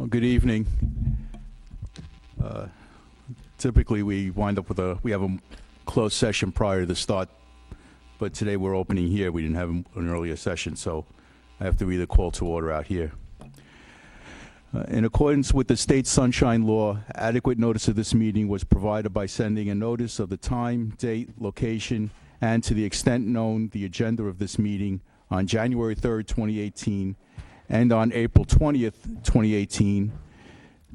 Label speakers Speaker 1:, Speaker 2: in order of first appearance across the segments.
Speaker 1: Good evening. Typically, we wind up with we have a closed session prior to the start, but today we're opening here. We didn't have an earlier session, so I have to read the call to order out here. In accordance with the state sunshine law, adequate notice of this meeting was provided by sending a notice of the time, date, location, and to the extent known, the agenda of this meeting on January 3rd, 2018, and on April 20th, 2018,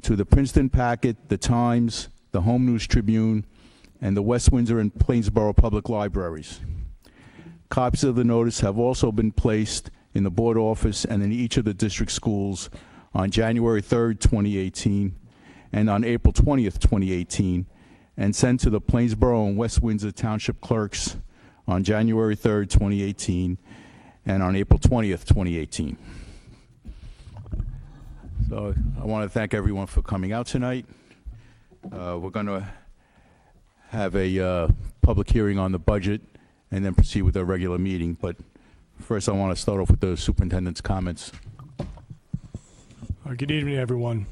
Speaker 1: to the Princeton Packet, the Times, the Home News Tribune, and the West Windsor and Plainsboro Public Libraries. Copies of the notice have also been placed in the board office and in each of the district schools on January 3rd, 2018, and on April 20th, 2018, and sent to the Plainsboro and West Windsor Township clerks on January 3rd, 2018, and on April 20th, 2018. So I want to thank everyone for coming out tonight. We're going to have a public hearing on the budget and then proceed with our regular meeting. But first, I want to start off with the superintendent's comments.
Speaker 2: Good evening, everyone.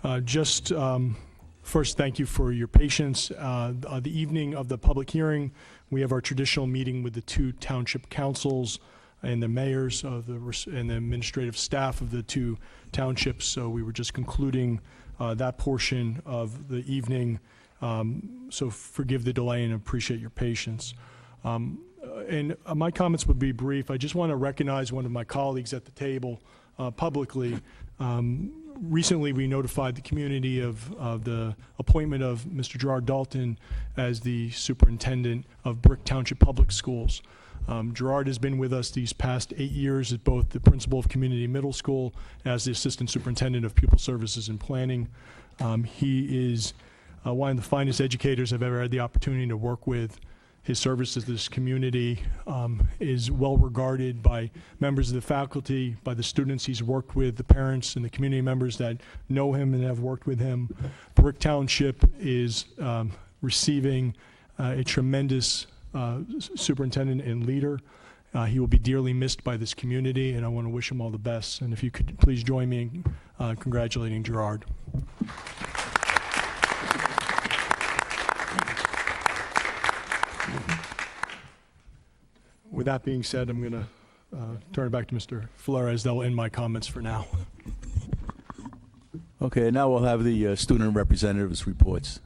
Speaker 2: First, thank you for your patience. The evening of the public hearing, we have our traditional meeting with the two township councils and the mayors of and the administrative staff of the two townships. So we were just concluding that portion of the evening. So forgive the delay and appreciate your patience. My comments would be brief. I just want to recognize one of my colleagues at the table publicly. Recently, we notified the community of the appointment of Mr. Gerard Dalton as the superintendent of Brick Township Public Schools. Gerard has been with us these past 8 years as both the principal of Community Middle School and as the assistant superintendent of Pupil Services and Planning. He is one of the finest educators I've ever had the opportunity to work with. His service to this community is well regarded by members of the faculty, by the students he's worked with, the parents and the community members that know him and have worked with him. Brick Township is receiving a tremendous superintendent and leader. He will be dearly missed by this community, and I want to wish him all the best. And if you could please join me in congratulating Gerard. With that being said, I'm going to turn it back to Mr. Flores. That will end my comments for now.
Speaker 1: Okay, now we'll have the student representatives' reports.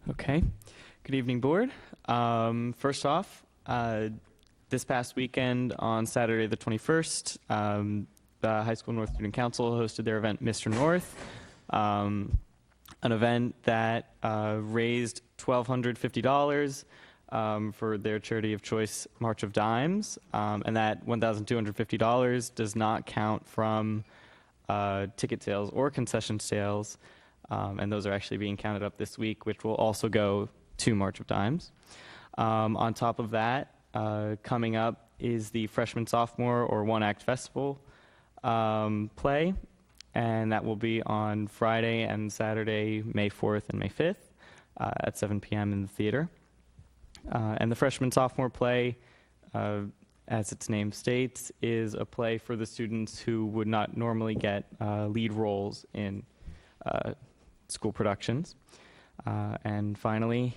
Speaker 3: Okay. Good evening, board. First off, this past weekend on Saturday the 21st, the High School North Student Council hosted their event, Mr. North, an event that raised $1,250 for their charity of choice, March of Dimes, and that $1,250 does not count from ticket sales or concession sales. And those are actually being counted up this week, which will also go to March of Dimes. On top of that, coming up is the Freshman Sophomore or One Act Festival play, and that will be on Friday and Saturday, May 4th and May 5th at 7 p.m. in the theater. And the Freshman Sophomore play, as its name states, is a play for the students who would not normally get lead roles in school productions. And finally,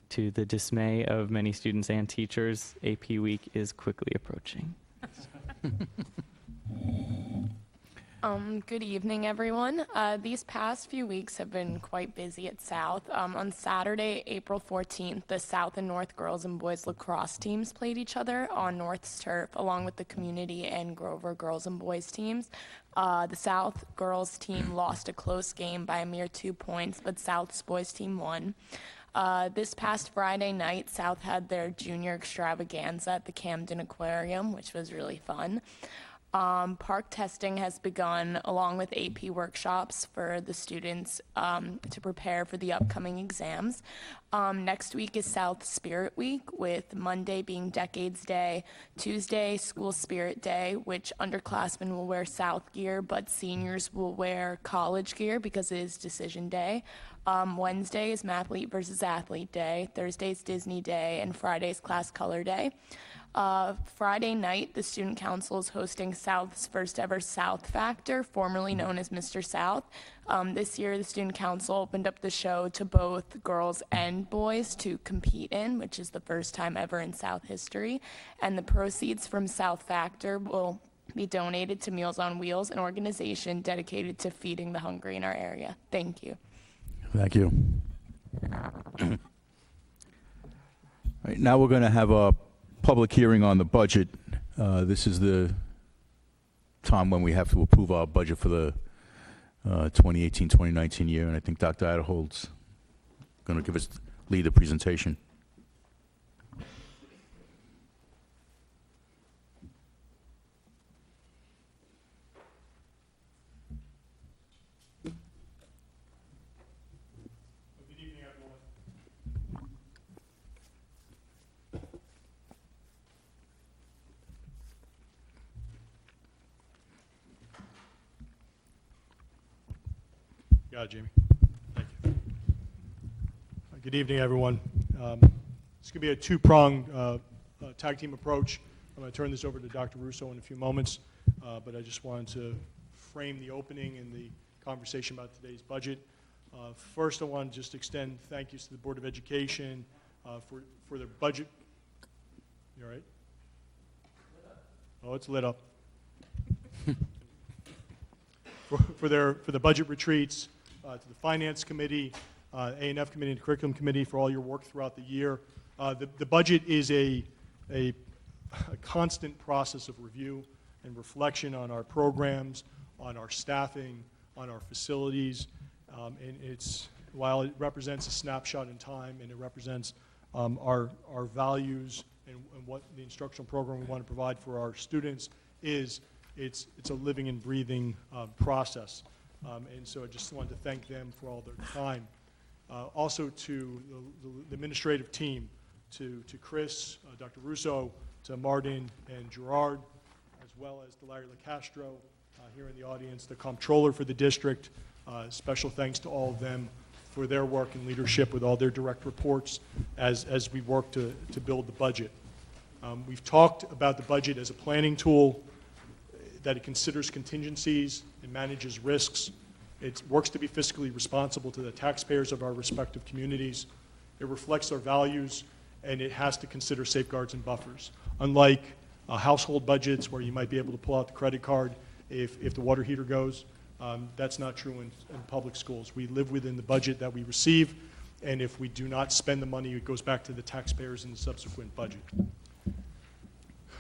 Speaker 3: to the dismay of many students and teachers, AP Week is quickly approaching.
Speaker 4: Good evening, everyone. These past few weeks have been quite busy at South. On Saturday, April 14th, the South and North girls and boys lacrosse teams played each other on North's turf, along with the community and Grover girls and boys teams. The South girls team lost a close game by a mere 2 points, but South's boys team won. This past Friday night, South had their junior extravaganza at the Camden Aquarium, which was really fun. Park testing has begun along with AP workshops for the students to prepare for the upcoming exams. Next week is South Spirit Week, with Monday being Decades Day, Tuesday School Spirit Day, which underclassmen will wear South gear, but seniors will wear college gear because it is Decision Day. Wednesday is Mathlete versus Athlete Day, Thursday is Disney Day, and Friday is Class Color Day. Friday night, the Student Council is hosting South's first ever South Factor, formerly known as Mr. South. This year, the Student Council opened up the show to both girls and boys to compete in, which is the first time ever in South history. And the proceeds from South Factor will be donated to Meals on Wheels, an organization dedicated to feeding the hungry in our area. Thank you.
Speaker 1: Thank you. All right, now we're going to have a public hearing on the budget. This is the time when we have to approve our budget for the 2018-2019 year, and I think Dr. Adderhold's going to lead the presentation.
Speaker 2: Good evening, everyone. Got it, Jamie. Thank you. Good evening, everyone. It's going to be a two-pronged tag team approach. I'm going to turn this over to Dr. Russo in a few moments, but I just wanted to frame the opening and the conversation about today's budget. First, I want to just extend thank yous to the Board of Education for their budget. You all right? Oh, it's lit up. for the budget retreats, to the Finance Committee, A&F Committee, and Curriculum Committee for all your work throughout the year. The budget is a constant process of review and reflection on our programs, on our staffing, on our facilities, and while it represents a snapshot in time and it represents our values and what the instructional program we want to provide for our students is, it's a living and breathing process. And so I just wanted to thank them for all their time. Also to the administrative team, to Chris, Dr. Russo, to Martin and Gerard, as well as to Larry LaCastro here in the audience, the comptroller for the district. Special thanks to all of them for their work and leadership with all their direct reports as we work to build the budget. We've talked about the budget as a planning tool, that it considers contingencies and manages risks. It works to be fiscally responsible to the taxpayers of our respective communities. It reflects our values, and it has to consider safeguards and buffers. Unlike household budgets where you might be able to pull out the credit card if the water heater goes, that's not true in public schools. We live within the budget that we receive, and if we do not spend the money, it goes back to the taxpayers in the subsequent budget.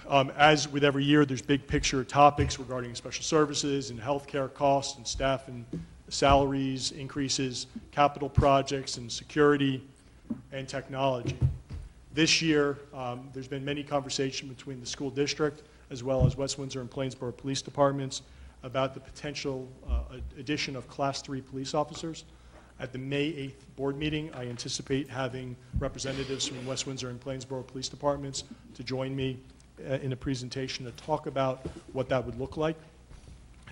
Speaker 2: As with every year, there's big picture topics regarding special services and healthcare costs and staff and salaries increases, capital projects and security and technology. This year, there's been many conversations between the school district as well as West Windsor and Plainsboro police departments about the potential addition of Class 3 police officers. At the May 8th board meeting, I anticipate having representatives from West Windsor and Plainsboro police departments to join me in a presentation to talk about what that would look like.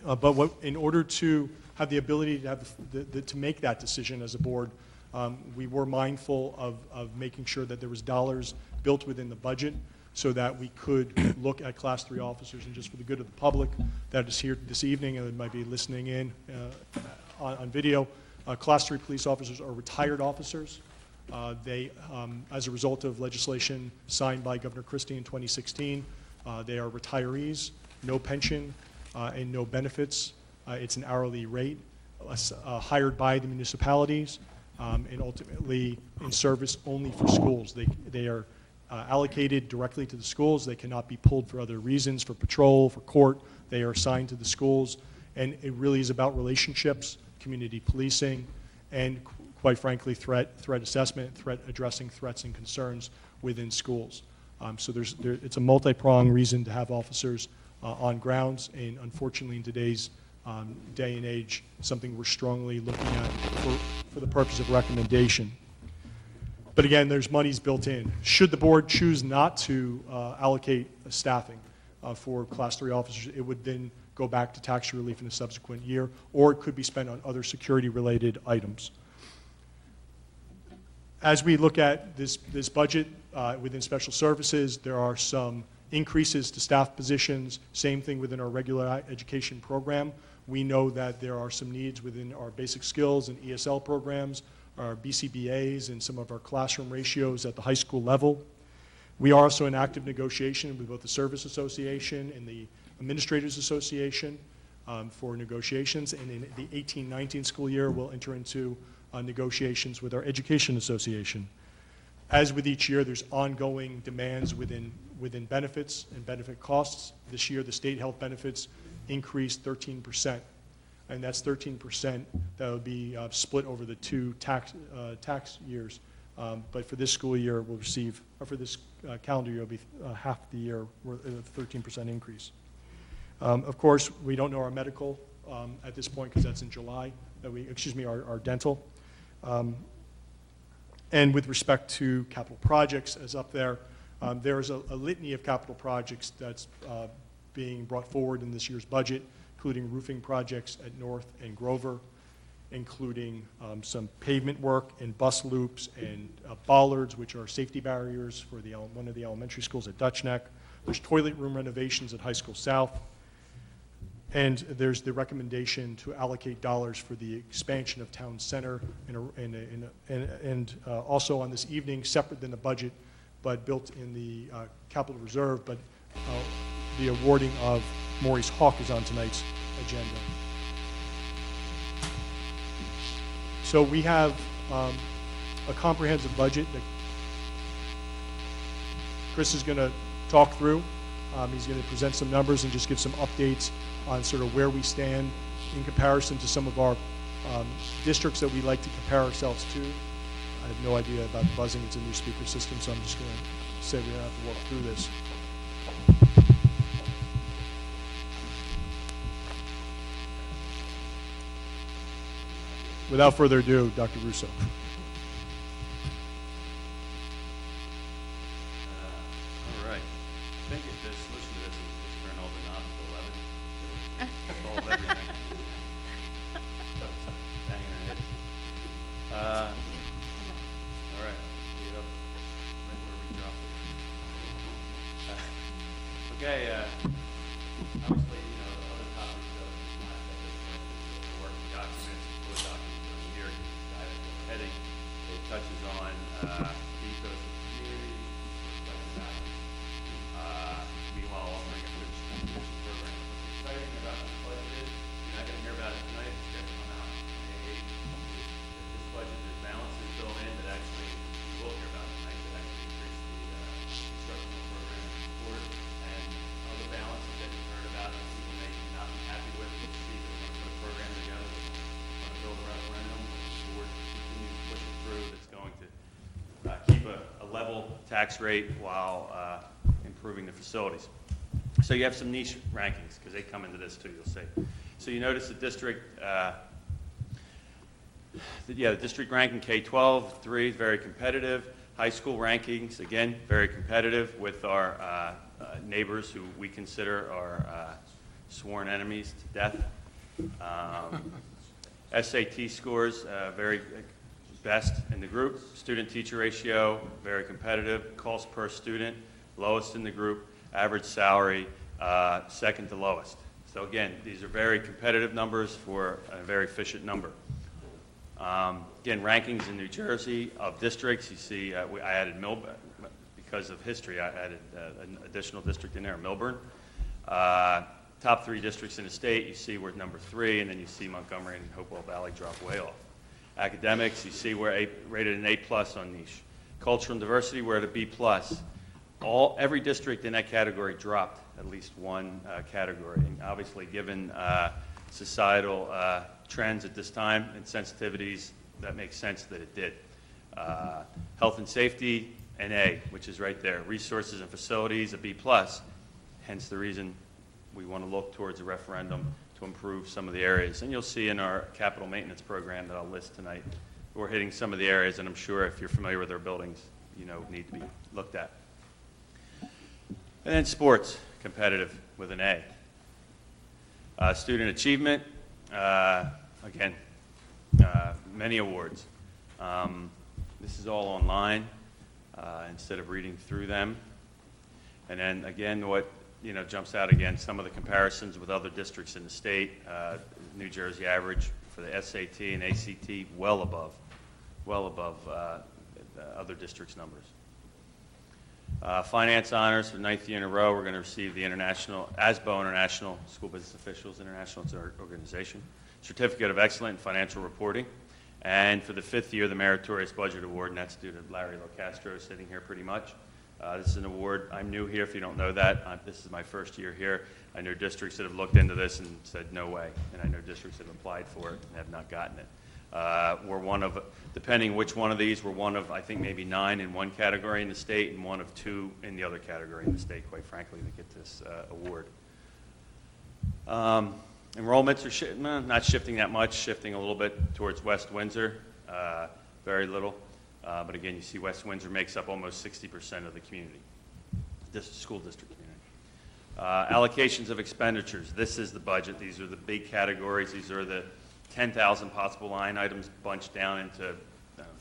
Speaker 2: But in order to have the ability to have to make that decision as a board, we were mindful of making sure that there was dollars built within the budget so that we could look at Class 3 officers. And just for the good of the public that is here this evening and might be listening in on video, Class 3 police officers are retired officers. They, as a result of legislation signed by Governor Christie in 2016, they are retirees, no pension, and no benefits. It's an hourly rate, hired by the municipalities, and ultimately in service only for schools. They are allocated directly to the schools. They cannot be pulled for other reasons, for patrol, for court. They are assigned to the schools, and it really is about relationships, community policing, and quite frankly, threat assessment, addressing threats and concerns within schools. So it's a multi-pronged reason to have officers on grounds, and unfortunately in today's day and age, something we're strongly looking at for the purpose of recommendation. But again, there's monies built in. Should the board choose not to allocate staffing for Class 3 officers, it would then go back to tax relief in a subsequent year, or it could be spent on other security-related items. As we look at this budget within special services, there are some increases to staff positions, same thing within our regular education program. We know that there are some needs within our basic skills and ESL programs, our BCBAs, and some of our classroom ratios at the high school level. We are also in active negotiation with both the Service Association and the Administrators Association for negotiations, and in the 18-19 school year, we'll enter into negotiations with our Education Association. As with each year, there's ongoing demands within benefits and benefit costs. This year, the state health benefits increased 13%, and that's 13% that would be split over the two tax years. But for this school year, we'll receive, or for this calendar year, it'll be half the year, with a 13% increase. Of course, we don't know our medical at this point because that's in July. Our dental. And with respect to capital projects, as up there, there is a litany of capital projects that's being brought forward in this year's budget, including roofing projects at North and Grover, including some pavement work and bus loops and bollards, which are safety barriers for one of the elementary schools at Dutch Neck. There's toilet room renovations at High School South. And there's the recommendation to allocate dollars for the expansion of Town Center and also on this evening, separate than the budget, but built in the capital reserve, but the awarding of Maurice Hawk is on tonight's agenda. So we have a comprehensive budget that Chris is going to talk through. He's going to present some numbers and just give some updates on sort of where we stand in comparison to some of our districts that we like to compare ourselves to. I have no idea about the buzzing. It's a new speaker system, so I'm just going to say we're going to have to walk through this. Without further ado, Dr. Russo.
Speaker 5: All right. I think if this, listen to this, just turn all the knobs to 11. Solve everything. Banging our heads. All right. Get up right where we dropped it. Okay. Obviously, you know, other topics of the working documents, full documents here, heading. It touches on ethos of community, meanwhile offering a rich education program. What's exciting about this budget is you're not going to hear about it tonight. It's going to come out in May 8th. This budget, there's balances built in that actually you will hear about tonight that actually increase the instructional program support and other balances that you've heard about that people may not be happy with. You'll see that we're going to put a program together. We're going to build a referendum. The board continue to push it through. That's going to keep a level tax rate while improving the facilities. So you have some niche rankings because they come into this too, you'll see. So you notice the district, the district ranking K-12, 3 is very competitive. High school rankings, again, very competitive with our neighbors who we consider our sworn enemies to death. SAT scores, very best in the group. Student-teacher ratio, very competitive. Cost per student, lowest in the group. Average salary, second to lowest. So again, these are very competitive numbers for a very efficient number. Again, rankings in New Jersey of districts. You see, I added Milburn because of history. I added an additional district in there, Milburn. Top 3 districts in the state. You see we're number 3, and then you see Montgomery and Hopewell Valley drop way off. Academics, you see we're rated an A+ on niche. Cultural and diversity, we're at a B+. Every district in that category dropped at least one category. And obviously, given societal trends at this time and sensitivities, that makes sense that it did. Health and safety, an A, which is right there. Resources and facilities, a B+. Hence the reason we want to look towards a referendum to improve some of the areas. And you'll see in our capital maintenance program that I'll list tonight we're hitting some of the areas, and I'm sure if you're familiar with our buildings, you know, need to be looked at. And then sports, competitive with an A. Student achievement, again, many awards. This is all online instead of reading through them. And then again, what jumps out again, some of the comparisons with other districts in the state. New Jersey average for the SAT and ACT well above other districts' numbers. Finance honors for the 9th year in a row. We're going to receive the ASBO International School Business Officials International Organization Certificate of Excellence in Financial Reporting. And for the 5th year, the Meritorious Budget Award, and that's due to Larry Locastro sitting here pretty much. This is an award. I'm new here, if you don't know that. This is my first year here. I know districts that have looked into this and said no way, and I know districts that have applied for it and have not gotten it. We're one of, depending which one of these, we're one of, I think, maybe 9 in one category in the state and one of 2 in the other category in the state, quite frankly, to get this award. Enrollments are not shifting that much, shifting a little bit towards West Windsor, very little. But again, you see West Windsor makes up almost 60% of the community, this school district community. Allocations of expenditures. This is the budget. These are the big categories. These are the 10,000 possible line items bunched down into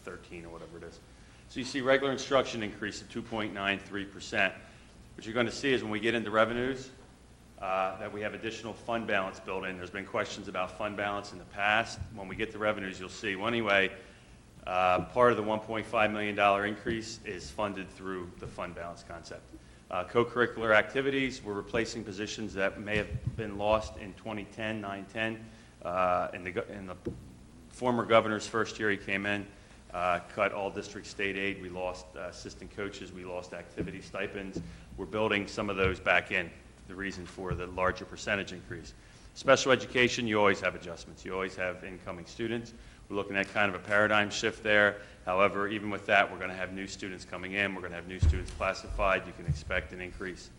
Speaker 5: 13 or whatever it is. So you see regular instruction increase of 2.93%. What you're going to see is when we get into revenues, that we have additional fund balance built in. There's been questions about fund balance in the past. When we get to revenues, you'll see. Well, anyway, part of the $1.5 million increase is funded through the fund balance concept. Co-curricular activities, we're replacing positions that may have been lost in 2010, 9-10. In the former governor's first year he came in, cut all district state aid. We lost assistant coaches. We lost activity stipends. We're building some of those back in, the reason for the larger percentage increase. Special education, you always have adjustments. You always have incoming students. We're looking at kind of a paradigm shift there. However, even with that, we're going to have new students coming in. We're going to have new students classified. You can expect an increase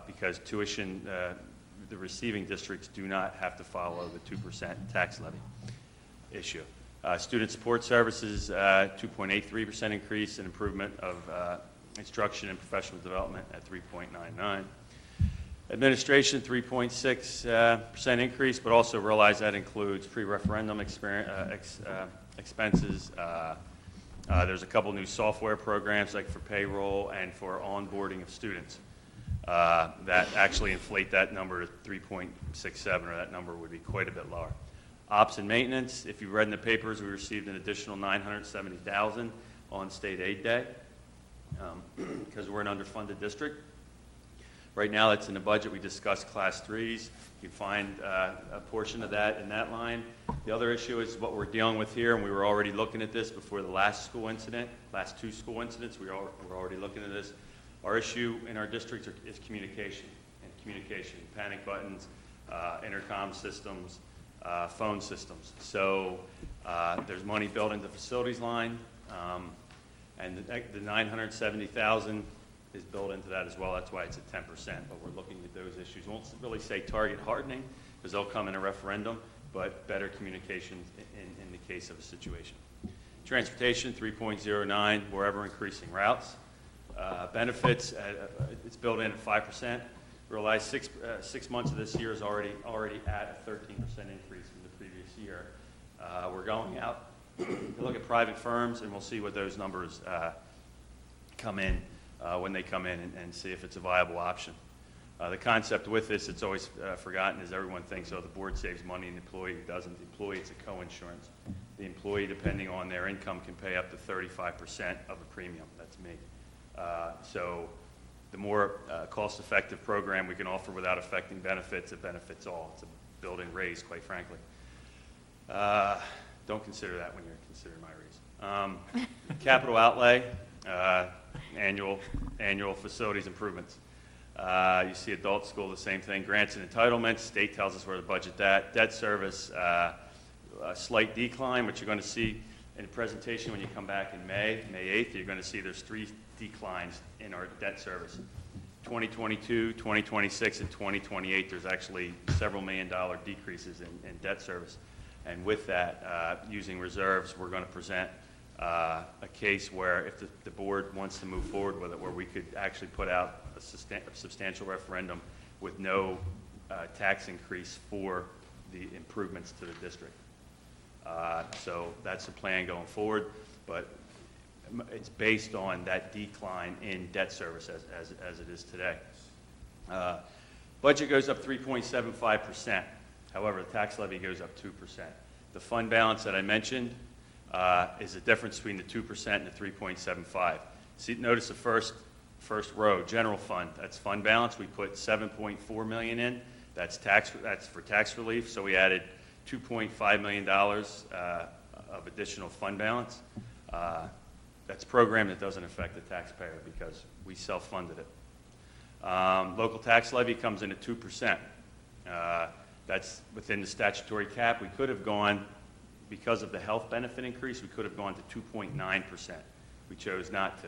Speaker 5: because tuition, the receiving districts do not have to follow the 2% tax levy issue. Student support services, 2.83% increase, an improvement of instruction and professional development at 3.99. Administration, 3.6% increase, but also realize that includes pre-referendum expenses. There's a couple new software programs like for payroll and for onboarding of students that actually inflate that number to 3.67, or that number would be quite a bit lower. Ops and maintenance, if you've read in the papers, we received an additional $970,000 on state aid day because we're an underfunded district. Right now, it's in the budget. We discussed class 3s. You can find a portion of that in that line. The other issue is what we're dealing with here, and we were already looking at this before the last school incident, last 2 school incidents. We're already looking at this. Our issue in our district is communication, panic buttons, intercom systems, phone systems. So there's money built into the facilities line, and the $970,000 is built into that as well. That's why it's at 10%, but we're looking at those issues. We won't really say target hardening because they'll come in a referendum, but better communication in the case of a situation. Transportation, 3.09, we're ever increasing routes. Benefits, it's built in at 5%. Realize 6 months of this year is already at a 13% increase from the previous year. We're going out to look at private firms, and we'll see what those numbers come in when they come in and see if it's a viable option. The concept with this, it's always forgotten, is everyone thinks, oh, the board saves money and the employee doesn't. The employee, it's a co-insurance. The employee, depending on their income, can pay up to 35% of a premium. That's me. So the more cost-effective program we can offer without affecting benefits, it benefits all. It's a built-in raise, quite frankly. Don't consider that when you're considering my raise. Capital outlay, annual facilities improvements. You see adult school, the same thing. Grants and entitlements, state tells us where to budget that. Debt service, a slight decline, which you're going to see in the presentation when you come back in May 8th. You're going to see there's 3 declines in our debt service. 2022, 2026, and 2028, there's actually several $1 million decreases in debt service. And with that, using reserves, we're going to present a case where if the board wants to move forward with it, where we could actually put out a substantial referendum with no tax increase for the improvements to the district. So that's the plan going forward, but it's based on that decline in debt service as it is today. Budget goes up 3.75%. However, the tax levy goes up 2%. The fund balance that I mentioned is the difference between the 2% and the 3.75. See, notice the first row, general fund. That's fund balance. We put $7.4 million in. That's for tax relief. So we added $2.5 million of additional fund balance. That's a program that doesn't affect the taxpayer because we self-funded it. Local tax levy comes in at 2%. That's within the statutory cap. We could have gone, because of the health benefit increase, we could have gone to 2.9%. We chose not to.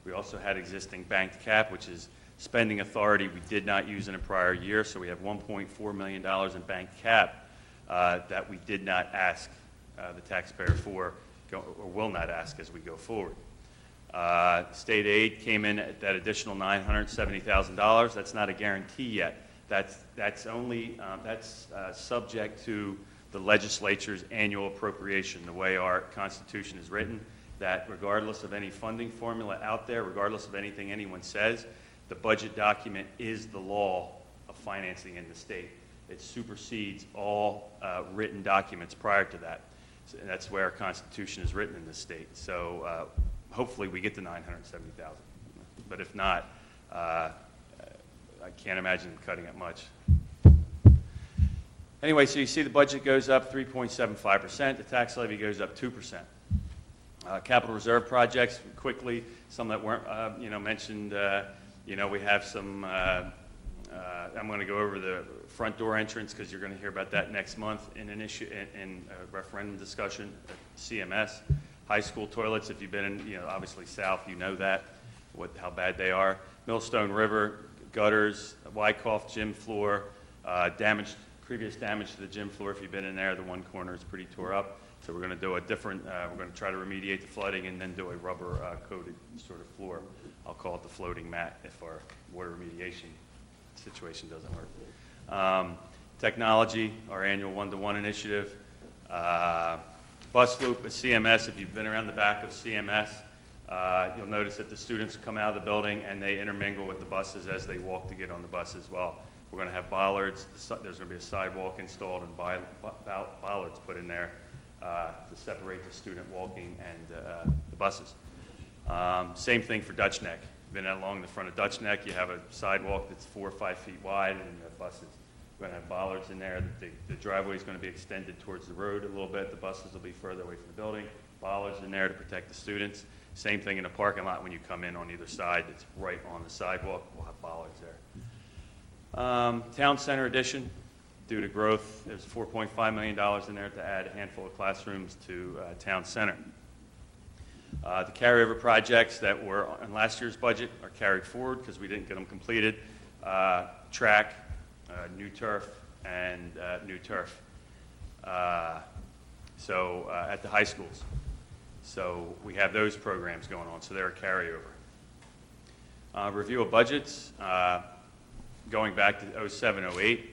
Speaker 5: We also had existing banked cap, which is spending authority we did not use in a prior year, so we have $1.4 million in banked cap that we did not ask the taxpayer for, or will not ask as we go forward. State aid came in at that additional $970,000. That's not a guarantee yet. That's only subject to the legislature's annual appropriation. The way our Constitution is written, that regardless of any funding formula out there, regardless of anything anyone says, the budget document is the law of financing in the state. It supersedes all written documents prior to that. So that's where our Constitution is written in the state. So hopefully we get to $970,000. But if not, I can't imagine them cutting it much. Anyway, so you see the budget goes up 3.75%. The tax levy goes up 2%. Capital reserve projects, quickly, some that weren't mentioned. We have some, I'm going to go over the front door entrance because you're going to hear about that next month in a referendum discussion at CMS. High school toilets, if you've been in, obviously south, you know that, how bad they are. Millstone River, gutters, Wyckoff gym floor, previous damage to the gym floor. If you've been in there, the one corner is pretty tore up. So we're going to do a different, we're going to try to remediate the flooding and then do a rubber coated sort of floor. I'll call it the floating mat if our water remediation situation doesn't work. Technology, our annual one-to-one initiative. Bus loop at CMS, if you've been around the back of CMS, you'll notice that the students come out of the building and they intermingle with the buses as they walk to get on the bus as well. We're going to have bollards. There's going to be a sidewalk installed and bollards put in there to separate the student walking and the buses. Same thing for Dutch Neck. Been along the front of Dutch Neck, you have a sidewalk that's 4 or 5 feet wide and you have buses. We're going to have bollards in there. The driveway is going to be extended towards the road a little bit. The buses will be further away from the building. Bollards in there to protect the students. Same thing in the parking lot when you come in on either side. It's right on the sidewalk. We'll have bollards there. Town Center addition, due to growth, there's $4.5 million in there to add a handful of classrooms to Town Center. The carryover projects that were in last year's budget are carried forward because we didn't get them completed. Track, new turf, and new turf. So at the high schools. So we have those programs going on, so they're a carryover. Review of budgets, going back to 07, 08.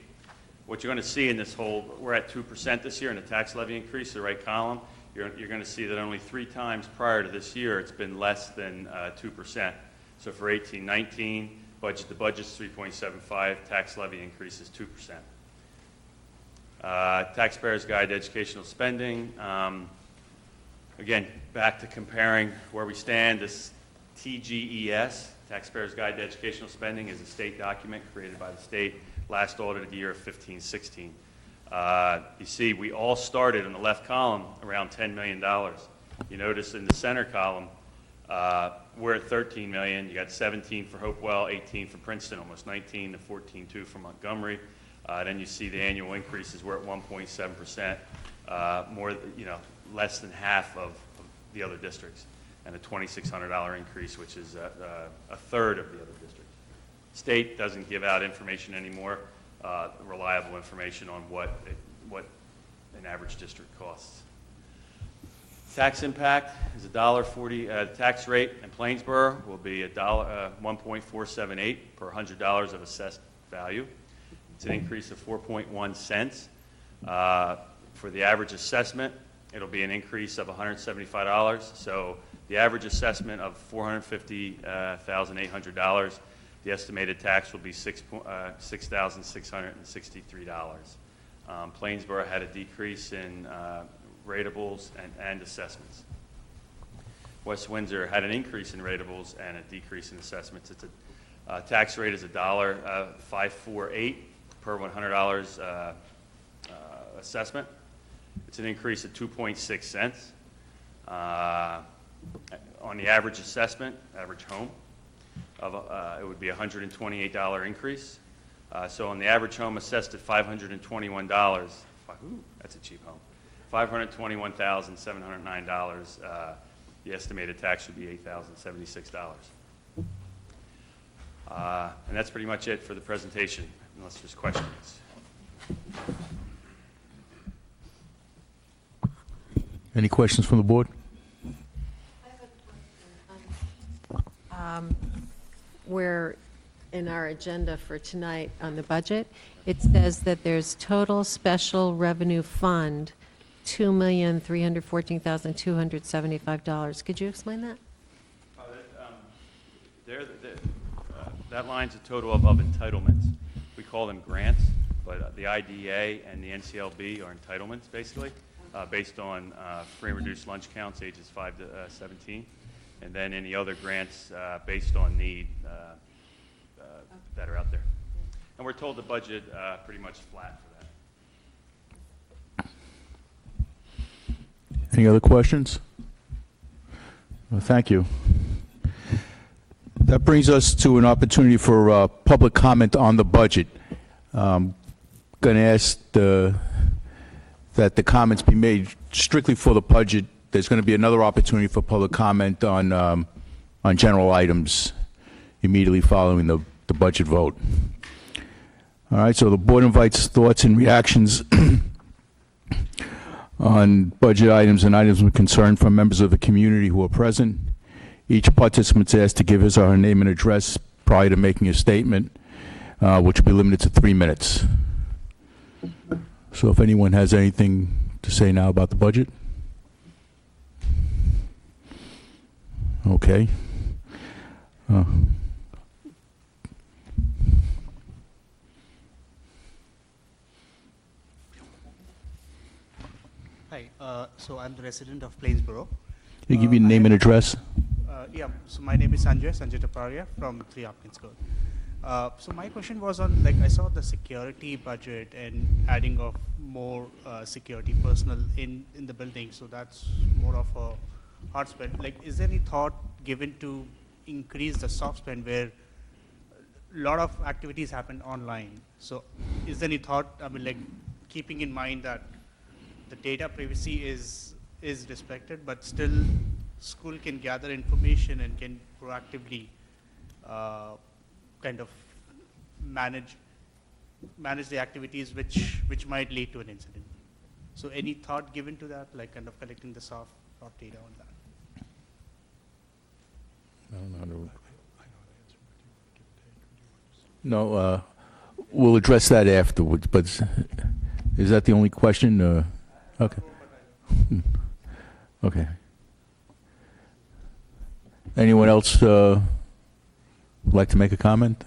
Speaker 5: What you're going to see in this whole, we're at 2% this year in the tax levy increase, the right column. You're going to see that only 3 times prior to this year it's been less than 2%. So for 18-19, the budget's 3.75, tax levy increase is 2%. Taxpayers Guide to Educational Spending. Again, back to comparing where we stand. This TGES, Taxpayers Guide to Educational Spending, is a state document created by the state, last audited year of 15-16. You see, we all started in the left column around $10 million. You notice in the center column, we're at $13 million. You got 17 for Hopewell, 18 for Princeton, almost 19 to 14.2 for Montgomery. Then you see the annual increases. We're at 1.7%, more, less than half of the other districts, and a $2,600 increase, which is a third of the other districts. State doesn't give out information anymore, reliable information on what an average district costs. Tax impact is $1.40. Tax rate in Plainsboro will be $1.478 per $100 of assessed value. It's an increase of 4.1 cents. For the average assessment, it'll be an increase of $175. So the average assessment of $450,800, the estimated tax will be $6,663. Plainsboro had a decrease in ratables and assessments. West Windsor had an increase in ratables and a decrease in assessments. Its tax rate is $1.548 per $100 assessment. It's an increase of 2.6 cents. On the average assessment, average home, it would be a $128 increase. So on the average home assessed at $521, that's a cheap home, $521,709, the estimated tax would be $8,076. And that's pretty much it for the presentation, unless there's questions.
Speaker 1: Any questions from the board?
Speaker 6: Where in our agenda for tonight on the budget, it says that there's total special revenue fund, $2,314,275. Could you explain that?
Speaker 5: That line's a total of entitlements. We call them grants, but the IDA and the NCLB are entitlements, basically, based on free and reduced lunch counts, ages 5 to 17. And then any other grants based on need that are out there. And we're told the budget pretty much flat for that.
Speaker 1: Any other questions? Well, thank you. That brings us to an opportunity for public comment on the budget. Going to ask that the comments be made strictly for the budget. There's going to be another opportunity for public comment on general items immediately following the budget vote. All right, so the board invites thoughts and reactions on budget items and items of concern from members of the community who are present. Each participant is asked to give his or her name and address prior to making a statement, which will be limited to 3 minutes. So if anyone has anything to say now about the budget? Okay.
Speaker 7: Hi, so I'm the resident of Plainsboro.
Speaker 1: Can you give your name and address?
Speaker 7: Yeah, so my name is Sanjay Taparia from 3 Hopkins Court. So my question was on, like, I saw the security budget and adding of more security personnel in the building, so that's more of a hard spend. Like, is there any thought given to increase the soft spend where a lot of activities happen online? So is there any thought, I mean, like, keeping in mind that the data privacy is respected, but still school can gather information and can proactively kind of manage the activities which might lead to an incident. So any thought given to that, like kind of collecting the soft data on that?
Speaker 1: No, we'll address that afterwards, but is that the only question? Okay. Okay. Anyone else would like to make a comment?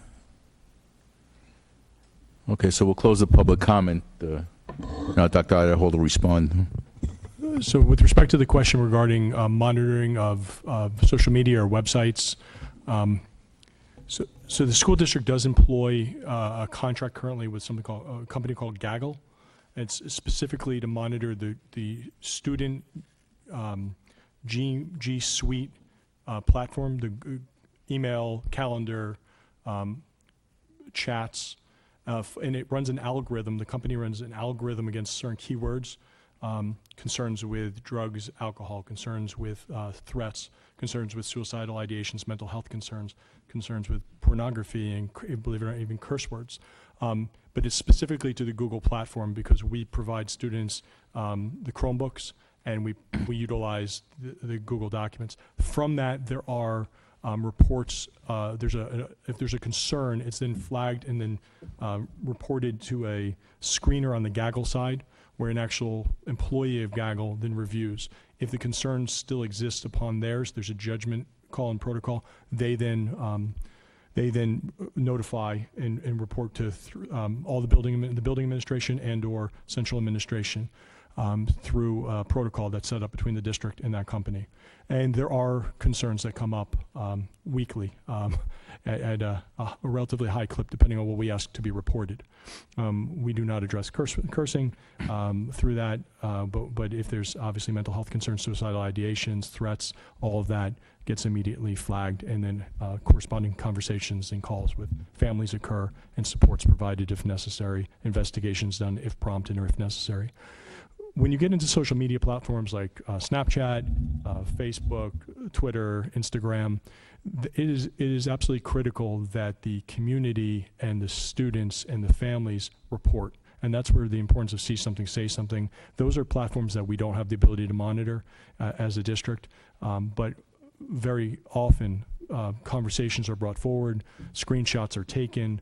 Speaker 1: Okay, so we'll close the public comment. Now Dr. Idaho will respond.
Speaker 2: So with respect to the question regarding monitoring of social media or websites, so the school district does employ a contract currently with a company called Gaggle. It's specifically to monitor the student G Suite platform, the email, calendar, chats, and it runs an algorithm. The company runs an algorithm against certain keywords concerns with drugs, alcohol, concerns with threats, concerns with suicidal ideations, mental health concerns, concerns with pornography, and believe it or not, even curse words. But it's specifically to the Google platform because we provide students the Chromebooks and we utilize the Google documents. From that, there are reports. If there's a concern, it's then flagged and then reported to a screener on the Gaggle side, where an actual employee of Gaggle then reviews. If the concern still exists upon theirs, there's a judgment call and protocol. They then notify and report to all the building administration and/or central administration through a protocol that's set up between the district and that company. And there are concerns that come up weekly at a relatively high clip, depending on what we ask to be reported. We do not address cursing through that, but if there's obviously mental health concerns, suicidal ideations, threats, all of that gets immediately flagged, and then corresponding conversations and calls with families occur, and supports provided if necessary, investigations done if prompted or if necessary. When you get into social media platforms like Snapchat, Facebook, Twitter, Instagram, it is absolutely critical that the community and the students and the families report. And that's where the importance of see something, say something. Those are platforms that we don't have the ability to monitor as a district, but very often conversations are brought forward, screenshots are taken,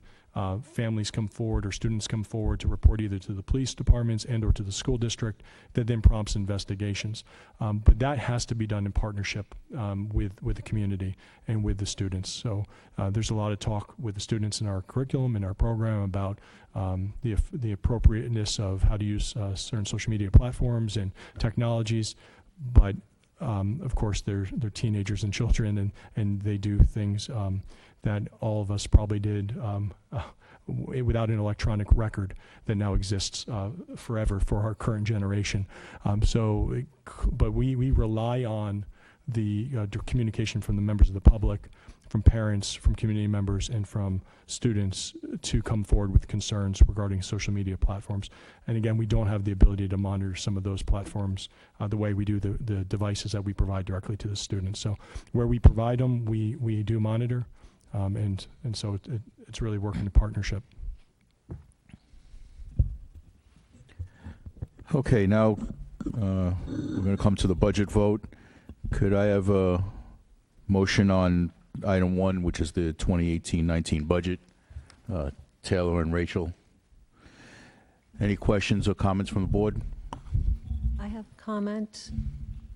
Speaker 2: families come forward or students come forward to report either to the police departments and or to the school district that then prompts investigations. But that has to be done in partnership with the community and with the students. So there's a lot of talk with the students in our curriculum and our program about the appropriateness of how to use certain social media platforms and technologies. But of course, they're teenagers and children, and they do things that all of us probably did without an electronic record that now exists forever for our current generation. But we rely on the communication from the members of the public, from parents, from community members, and from students to come forward with concerns regarding social media platforms. And again, we don't have the ability to monitor some of those platforms the way we do the devices that we provide directly to the students. So where we provide them, we do monitor, and so it's really working in partnership.
Speaker 1: Okay, now we're going to come to the budget vote. Could I have a motion on item 1, which is the 2018-19 budget? Taylor and Rachel. Any questions or comments from the board?
Speaker 6: I have a comment.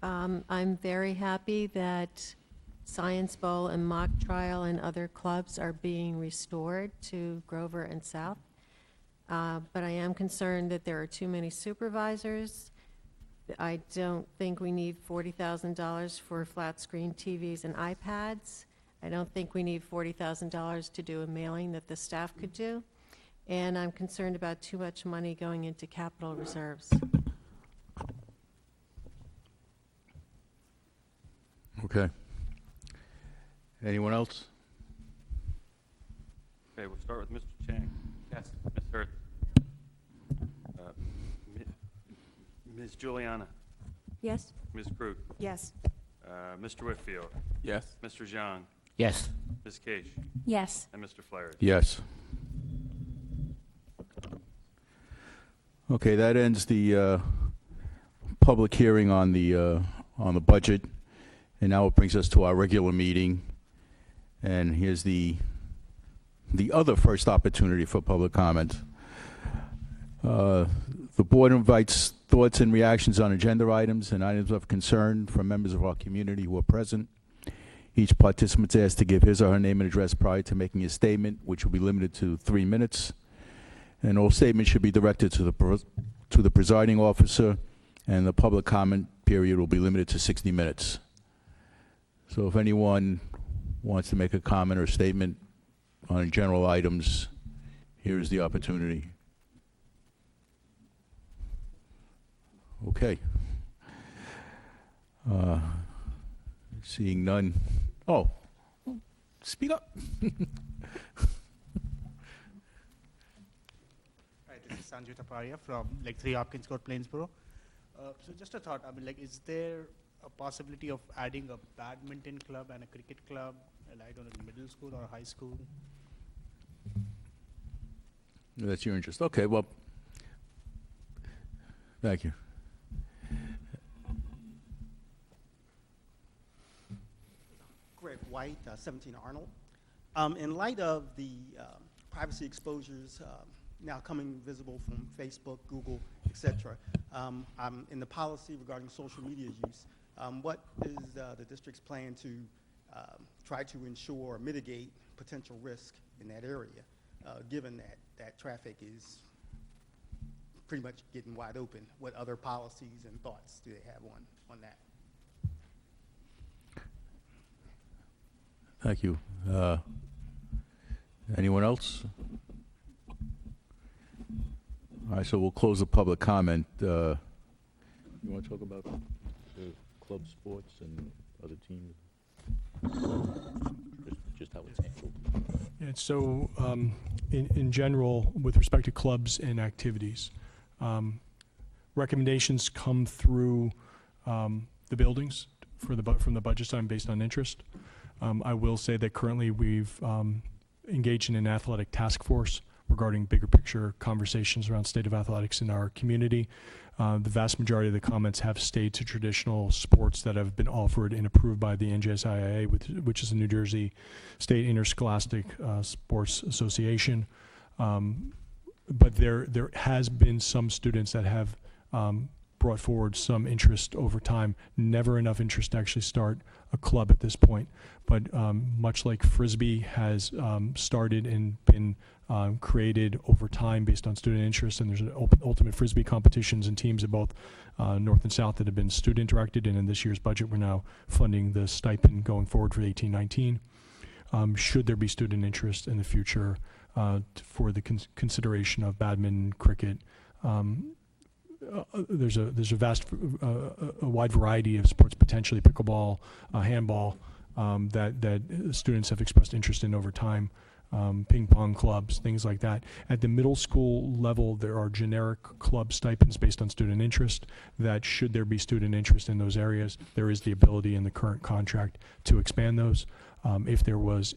Speaker 6: I'm very happy that Science Bowl and Mock Trial and other clubs are being restored to Grover and South. But I am concerned that there are too many supervisors. I don't think we need $40,000 for flat screen TVs and iPads. I don't think we need $40,000 to do a mailing that the staff could do. And I'm concerned about too much money going into capital reserves.
Speaker 1: Okay. Anyone else?
Speaker 5: Okay, we'll start with Mr. Chang. Yes. Ms. Hurd. Ms. Juliana.
Speaker 8: Yes.
Speaker 5: Ms. Krug.
Speaker 8: Yes.
Speaker 5: Mr. Whitfield.
Speaker 9: Yes.
Speaker 5: Mr. Zhang.
Speaker 9: Yes.
Speaker 5: Ms. Cage.
Speaker 8: Yes.
Speaker 5: And Mr. Flaherty.
Speaker 1: Yes. Okay, that ends the public hearing on the budget, and now it brings us to our regular meeting. And here's the other first opportunity for public comment. The board invites thoughts and reactions on agenda items and items of concern from members of our community who are present. Each participant is asked to give his or her name and address prior to making a statement, which will be limited to 3 minutes. And all statements should be directed to the presiding officer, and the public comment period will be limited to 60 minutes. So if anyone wants to make a comment or statement on general items, here's the opportunity. Okay. Seeing none. Oh, speak up.
Speaker 7: Hi, this is Sanjay Taparia from 3 Hopkins Court, Plainsboro. So just a thought, I mean, like, is there a possibility of adding a badminton club and a cricket club, I don't know, in middle school or high school?
Speaker 1: That's your interest. Okay, well, thank you.
Speaker 8: Greg White, 17 Arnold. In light of the privacy exposures now coming visible from Facebook, Google, etc., in the policy regarding social media use, what is the district's plan to try to ensure or mitigate potential risk in that area, given that traffic is pretty much getting wide open? What other policies and thoughts do they have on that?
Speaker 1: Thank you. Anyone else? All right, so we'll close the public comment. You want to talk about the club sports and other teams? Just how it's handled.
Speaker 2: Yeah, so in general, with respect to clubs and activities, recommendations come through the buildings from the budget side based on interest. I will say that currently we've engaged in an athletic task force regarding bigger picture conversations around state of athletics in our community. The vast majority of the comments have stayed to traditional sports that have been offered and approved by the NJSIAA, which is the New Jersey State Interscholastic Sports Association. But there has been some students that have brought forward some interest over time. Never enough interest to actually start a club at this point. But much like Frisbee has started and been created over time based on student interest, and there's an ultimate Frisbee competitions and teams at both North and South that have been student directed, and in this year's budget we're now funding the stipend going forward for 18-19. Should there be student interest in the future for the consideration of badminton, cricket, there's a wide variety of sports, potentially pickleball, handball, that students have expressed interest in over time. Ping pong clubs, things like that. At the middle school level, there are generic club stipends based on student interest that, should there be student interest in those areas, there is the ability in the current contract to expand those. If there was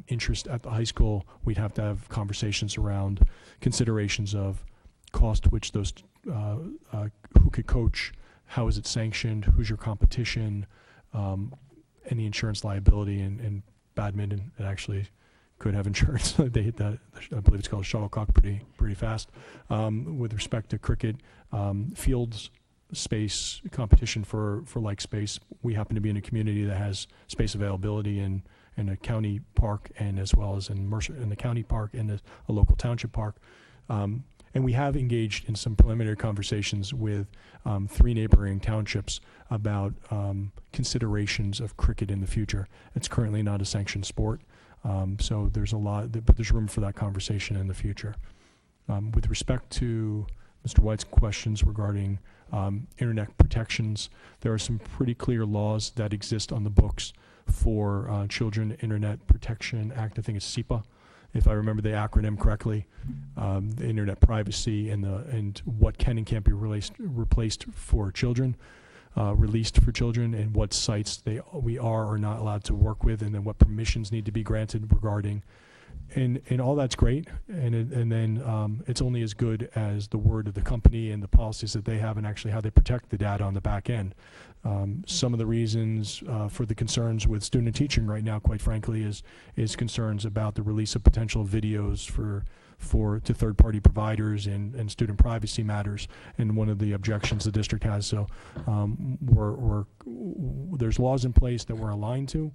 Speaker 2: interest at the high school, we'd have to have conversations around considerations of cost, which those who could coach, how is it sanctioned, who's your competition, any insurance liability. In badminton, it actually could have insurance. They hit that, I believe it's called shuttlecock, pretty fast. With respect to cricket, fields, space, competition for like space, we happen to be in a community that has space availability in a county park, and as well as in the county park and a local township park. And we have engaged in some preliminary conversations with 3 neighboring townships about considerations of cricket in the future. It's currently not a sanctioned sport, so there's but there's room for that conversation in the future. With respect to Mr. White's questions regarding internet protections, there are some pretty clear laws that exist on the books for Children Internet Protection Act. I think it's SEPA, if I remember the acronym correctly, the internet privacy and what can and can't be replaced for children, released for children, and what sites we are or not allowed to work with, and then what permissions need to be granted regarding, and all that's great, and then it's only as good as the word of the company and the policies that they have and actually how they protect the data on the back end. Some of the reasons for the concerns with student teaching right now, quite frankly, is concerns about the release of potential videos to third-party providers and student privacy matters, and one of the objections the district has. So there's laws in place that we're aligned to,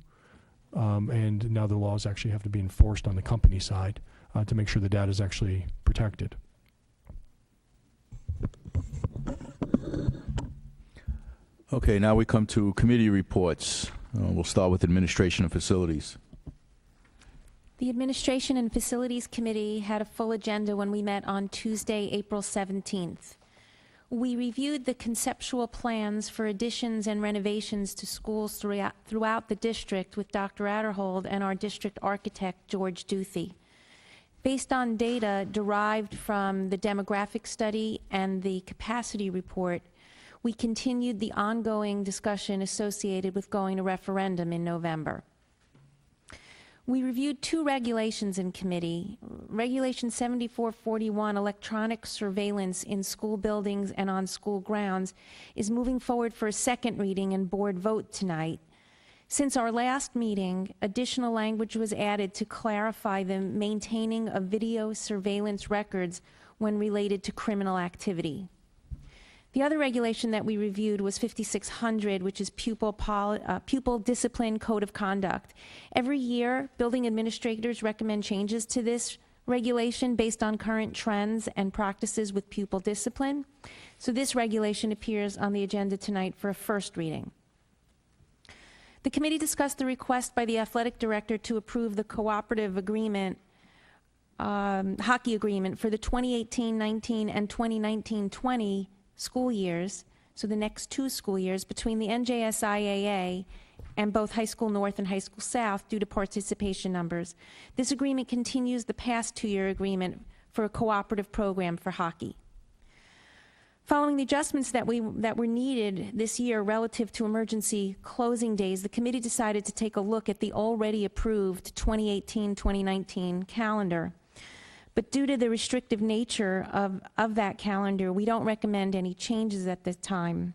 Speaker 2: and now the laws actually have to be enforced on the company side to make sure the data is actually protected.
Speaker 1: Okay, now we come to committee reports. We'll start with Administration and Facilities.
Speaker 9: The Administration and Facilities Committee had a full agenda when we met on Tuesday, April 17th. We reviewed the conceptual plans for additions and renovations to schools throughout the district with Dr. Adderhold and our district architect, George Duthie. Based on data derived from the demographic study and the capacity report, we continued the ongoing discussion associated with going to referendum in November. We reviewed 2 regulations in committee. Regulation 7441, electronic surveillance in school buildings and on school grounds, is moving forward for a second reading and board vote tonight. Since our last meeting, additional language was added to clarify the maintaining of video surveillance records when related to criminal activity. The other regulation that we reviewed was 5600, which is pupil discipline code of conduct. Every year, building administrators recommend changes to this regulation based on current trends and practices with pupil discipline. So this regulation appears on the agenda tonight for a first reading. The committee discussed the request by the athletic director to approve the cooperative agreement, hockey agreement for the 2018-19 and 2019-20 school years, so the next 2 school years, between the NJSIAA and both High School North and High School South due to participation numbers. This agreement continues the past 2-year agreement for a cooperative program for hockey. Following the adjustments that were needed this year relative to emergency closing days, the committee decided to take a look at the already approved 2018-2019 calendar. But due to the restrictive nature of that calendar, we don't recommend any changes at this time.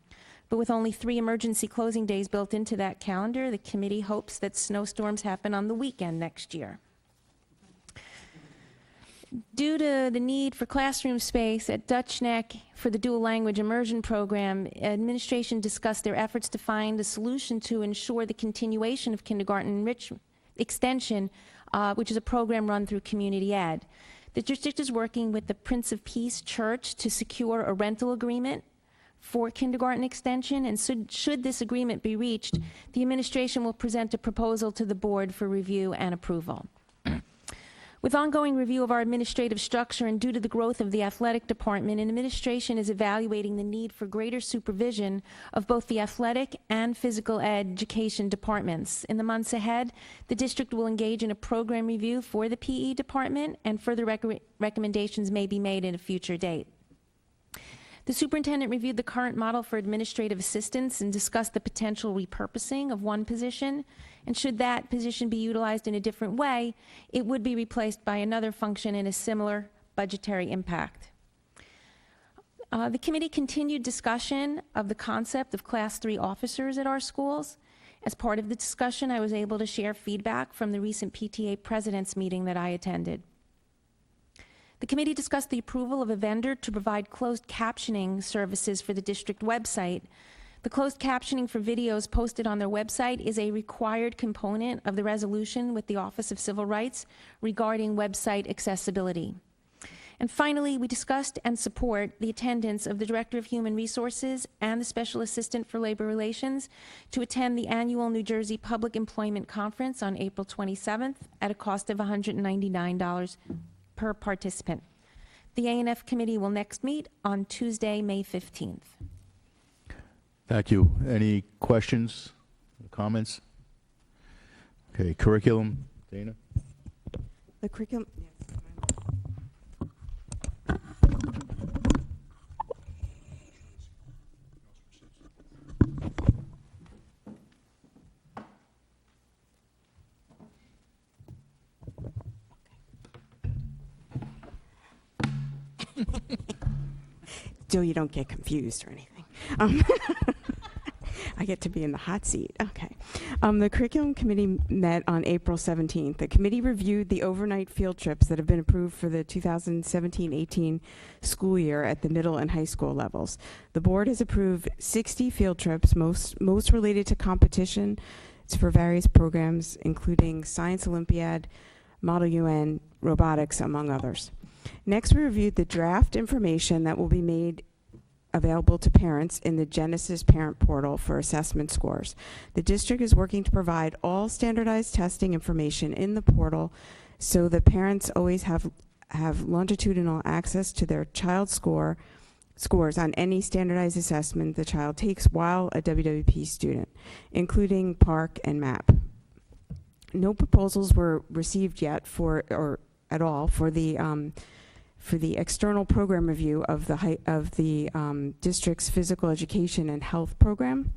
Speaker 9: But with only 3 emergency closing days built into that calendar, the committee hopes that snowstorms happen on the weekend next year. Due to the need for classroom space at Dutch Neck for the dual language immersion program, administration discussed their efforts to find a solution to ensure the continuation of kindergarten extension, which is a program run through Community Ed. The district is working with the Prince of Peace Church to secure a rental agreement for kindergarten extension, and should this agreement be reached, the administration will present a proposal to the board for review and approval. With ongoing review of our administrative structure and due to the growth of the athletic department, administration is evaluating the need for greater supervision of both the athletic and physical education departments. In the months ahead, the district will engage in a program review for the PE department, and further recommendations may be made at a future date. The superintendent reviewed the current model for administrative assistants and discussed the potential repurposing of one position. And should that position be utilized in a different way, it would be replaced by another function in a similar budgetary impact. The committee continued discussion of the concept of Class 3 officers at our schools. As part of the discussion, I was able to share feedback from the recent PTA president's meeting that I attended. The committee discussed the approval of a vendor to provide closed captioning services for the district website. The closed captioning for videos posted on their website is a required component of the resolution with the Office of Civil Rights regarding website accessibility. And finally, we discussed and support the attendance of the Director of Human Resources and the Special Assistant for Labor Relations to attend the annual New Jersey Public Employment Conference on April 27th at a cost of $199 per participant. The A&F committee will next meet on Tuesday, May 15th.
Speaker 1: Thank you. Any questions, comments? Okay, curriculum, Dana?
Speaker 10: The curriculum, so you don't get confused or anything. I get to be in the hot seat. Okay. The curriculum committee met on April 17th. The committee reviewed the overnight field trips that have been approved for the 2017-18 school year at the middle and high school levels. The board has approved 60 field trips, most related to competition. It's for various programs, including Science Olympiad, Model UN, robotics, among others. Next, we reviewed the draft information that will be made available to parents in the Genesis Parent Portal for assessment scores. The district is working to provide all standardized testing information in the portal so that parents always have longitudinal access to their child's scores on any standardized assessment the child takes while a WWP student, including PARCC and MAP. No proposals were received yet at all for the For the external program review of the district's physical education and health program,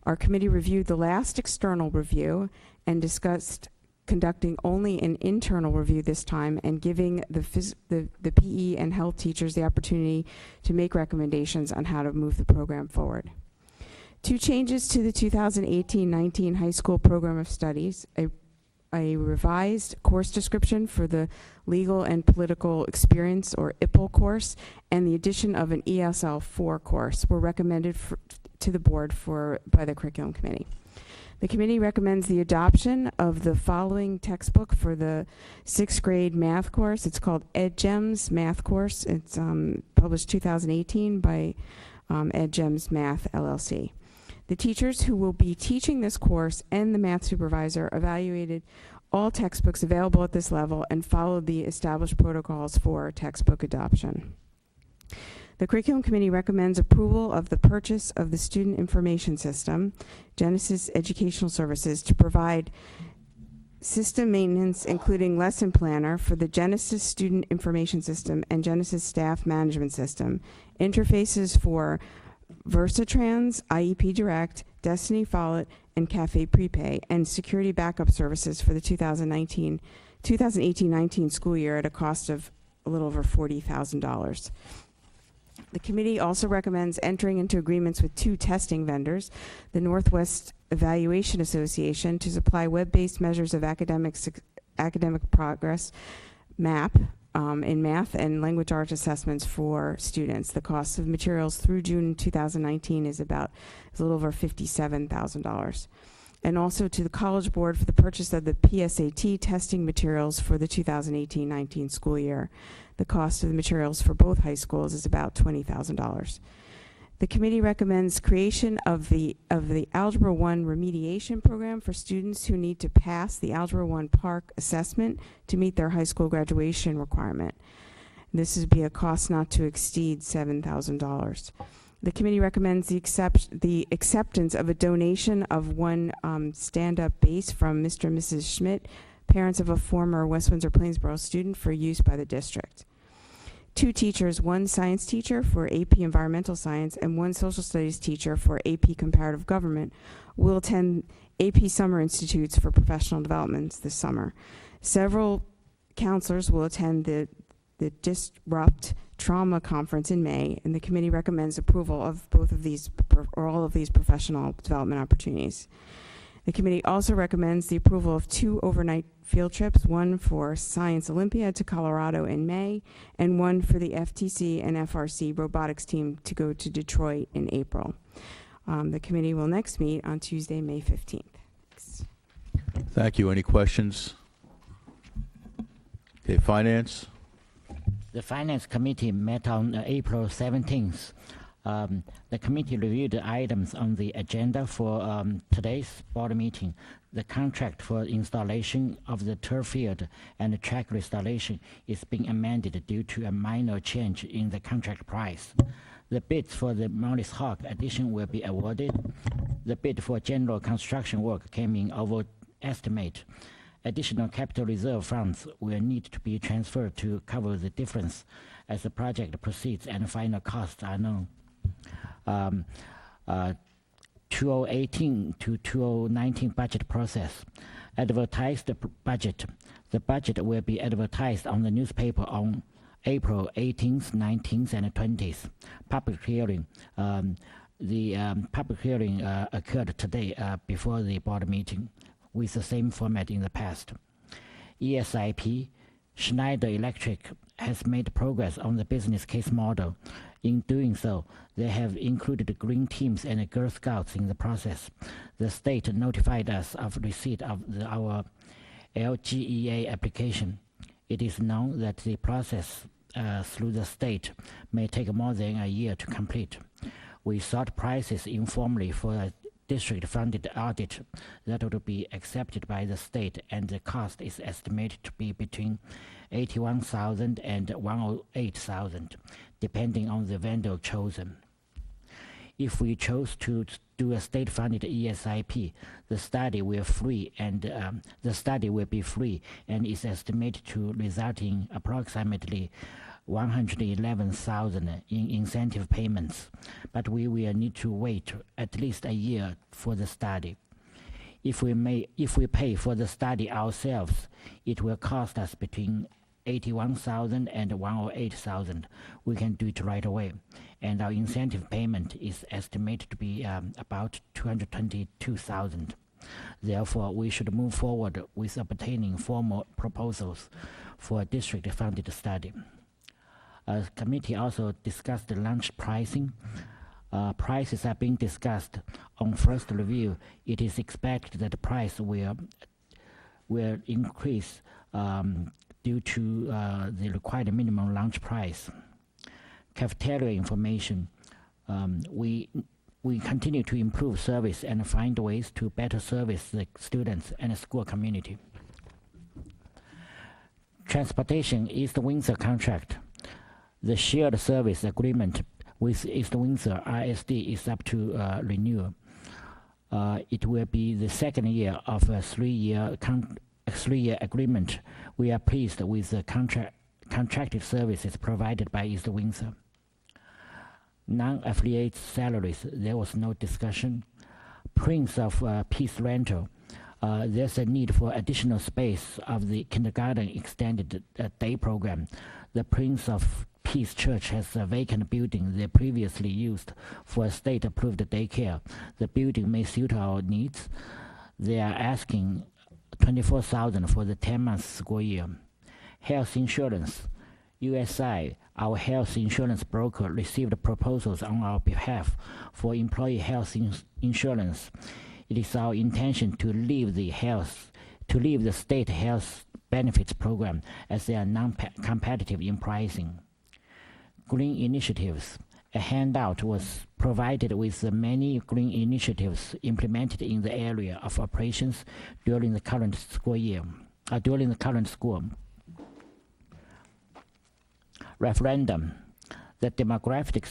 Speaker 10: our committee reviewed the last external review and discussed conducting only an internal review this time and giving the PE and health teachers the opportunity to make recommendations on how to move the program forward. 2 changes to the 2018-19 high school program of studies: a revised course description for the Legal and Political Experience, or IPPL course, and the addition of an ESL 4 course were recommended to the board by the curriculum committee. The committee recommends the adoption of the following textbook for the 6th grade math course. It's called EdGems Math Course. It's published 2018 by EdGems Math LLC. The teachers who will be teaching this course and the math supervisor evaluated all textbooks available at this level and followed the established protocols for textbook adoption. The curriculum committee recommends approval of the purchase of the student information system, Genesis Educational Services, to provide system maintenance, including lesson planner for the Genesis Student Information System and Genesis Staff Management System, interfaces for Versatrans, IEP Direct, Destiny Follett, and Cafe Prepay, and security backup services for the 2018-19 school year at a cost of a little over $40,000. The committee also recommends entering into agreements with 2 testing vendors, the Northwest Evaluation Association, to supply web-based measures of academic progress, MAP, in math and language arts assessments for students. The cost of materials through June 2019 is a little over $57,000. And also to the College Board for the purchase of the PSAT testing materials for the 2018-19 school year. The cost of the materials for both high schools is about $20,000. The committee recommends creation of the Algebra 1 remediation program for students who need to pass the Algebra 1 PARCC assessment to meet their high school graduation requirement. This would be a cost not to exceed $7,000. The committee recommends the acceptance of a donation of 1 stand-up bass from Mr. and Mrs. Schmidt, parents of a former West Windsor-Plainsboro student, for use by the district. 2 teachers, 1 science teacher for AP Environmental Science and 1 social studies teacher for AP Comparative Government, will attend AP Summer Institutes for Professional Developments this summer. Several counselors will attend the Disrupt Trauma Conference in May, and the committee recommends approval of both of these or all of these professional development opportunities. The committee also recommends the approval of 2 overnight field trips, 1 for Science Olympiad to Colorado in May, and 1 for the FTC and FRC robotics team to go to Detroit in April. The committee will next meet on Tuesday, May 15th. Thanks.
Speaker 1: Thank you. Any questions? Okay, Finance.
Speaker 11: The Finance Committee met on April 17th. The committee reviewed the items on the agenda for today's board meeting. The contract for installation of the turf field and the track restoration is being amended due to a minor change in the contract price. The bids for the Morris Hawk addition will be awarded. The bid for general construction work came in over estimate. Additional capital reserve funds will need to be transferred to cover the difference as the project proceeds and final costs are known. 2018 to 2019 budget process. Advertised budget. The budget will be advertised on the newspaper on April 18th, 19th, and 20th. Public hearing. The public hearing occurred today before the board meeting with the same format in the past. ESIP. Schneider Electric has made progress on the business case model. In doing so, they have included green teams and Girl Scouts in the process. The state notified us of receipt of our LGEA application. It is known that the process through the state may take more than a year to complete. We sought prices informally for a district-funded audit that would be accepted by the state, and the cost is estimated to be between $81,000 and $108,000, depending on the vendor chosen. If we chose to do a state-funded ESIP, the study will be free and is estimated to result in approximately $111,000 in incentive payments, but we will need to wait at least a year for the study. If we pay for the study ourselves, it will cost us between $81,000 and $108,000. We can do it right away, and our incentive payment is estimated to be about $222,000. Therefore, we should move forward with obtaining formal proposals for a district-funded study. The committee also discussed the lunch pricing. Prices are being discussed. On first review, it is expected that the price will increase due to the required minimum lunch price. Cafeteria information. We continue to improve service and find ways to better service the students and the school community. Transportation East Windsor contract. The shared service agreement with East Windsor ISD is up to renewal. It will be the second year of a three-year agreement. We are pleased with the contracted services provided by East Windsor. Non-affiliate salaries, there was no discussion. Prince of Peace rental. There's a need for additional space of the kindergarten extended day program. The Prince of Peace Church has a vacant building they previously used for a state-approved daycare. The building may suit our needs. They are asking $24,000 for the 10-month school year. Health insurance. USI, our health insurance broker, received proposals on our behalf for employee health insurance. It is our intention to leave the state health benefits program as they are non-competitive in pricing. Green initiatives. A handout was provided with the many green initiatives implemented in the area of operations during the current school. Referendum. The demographic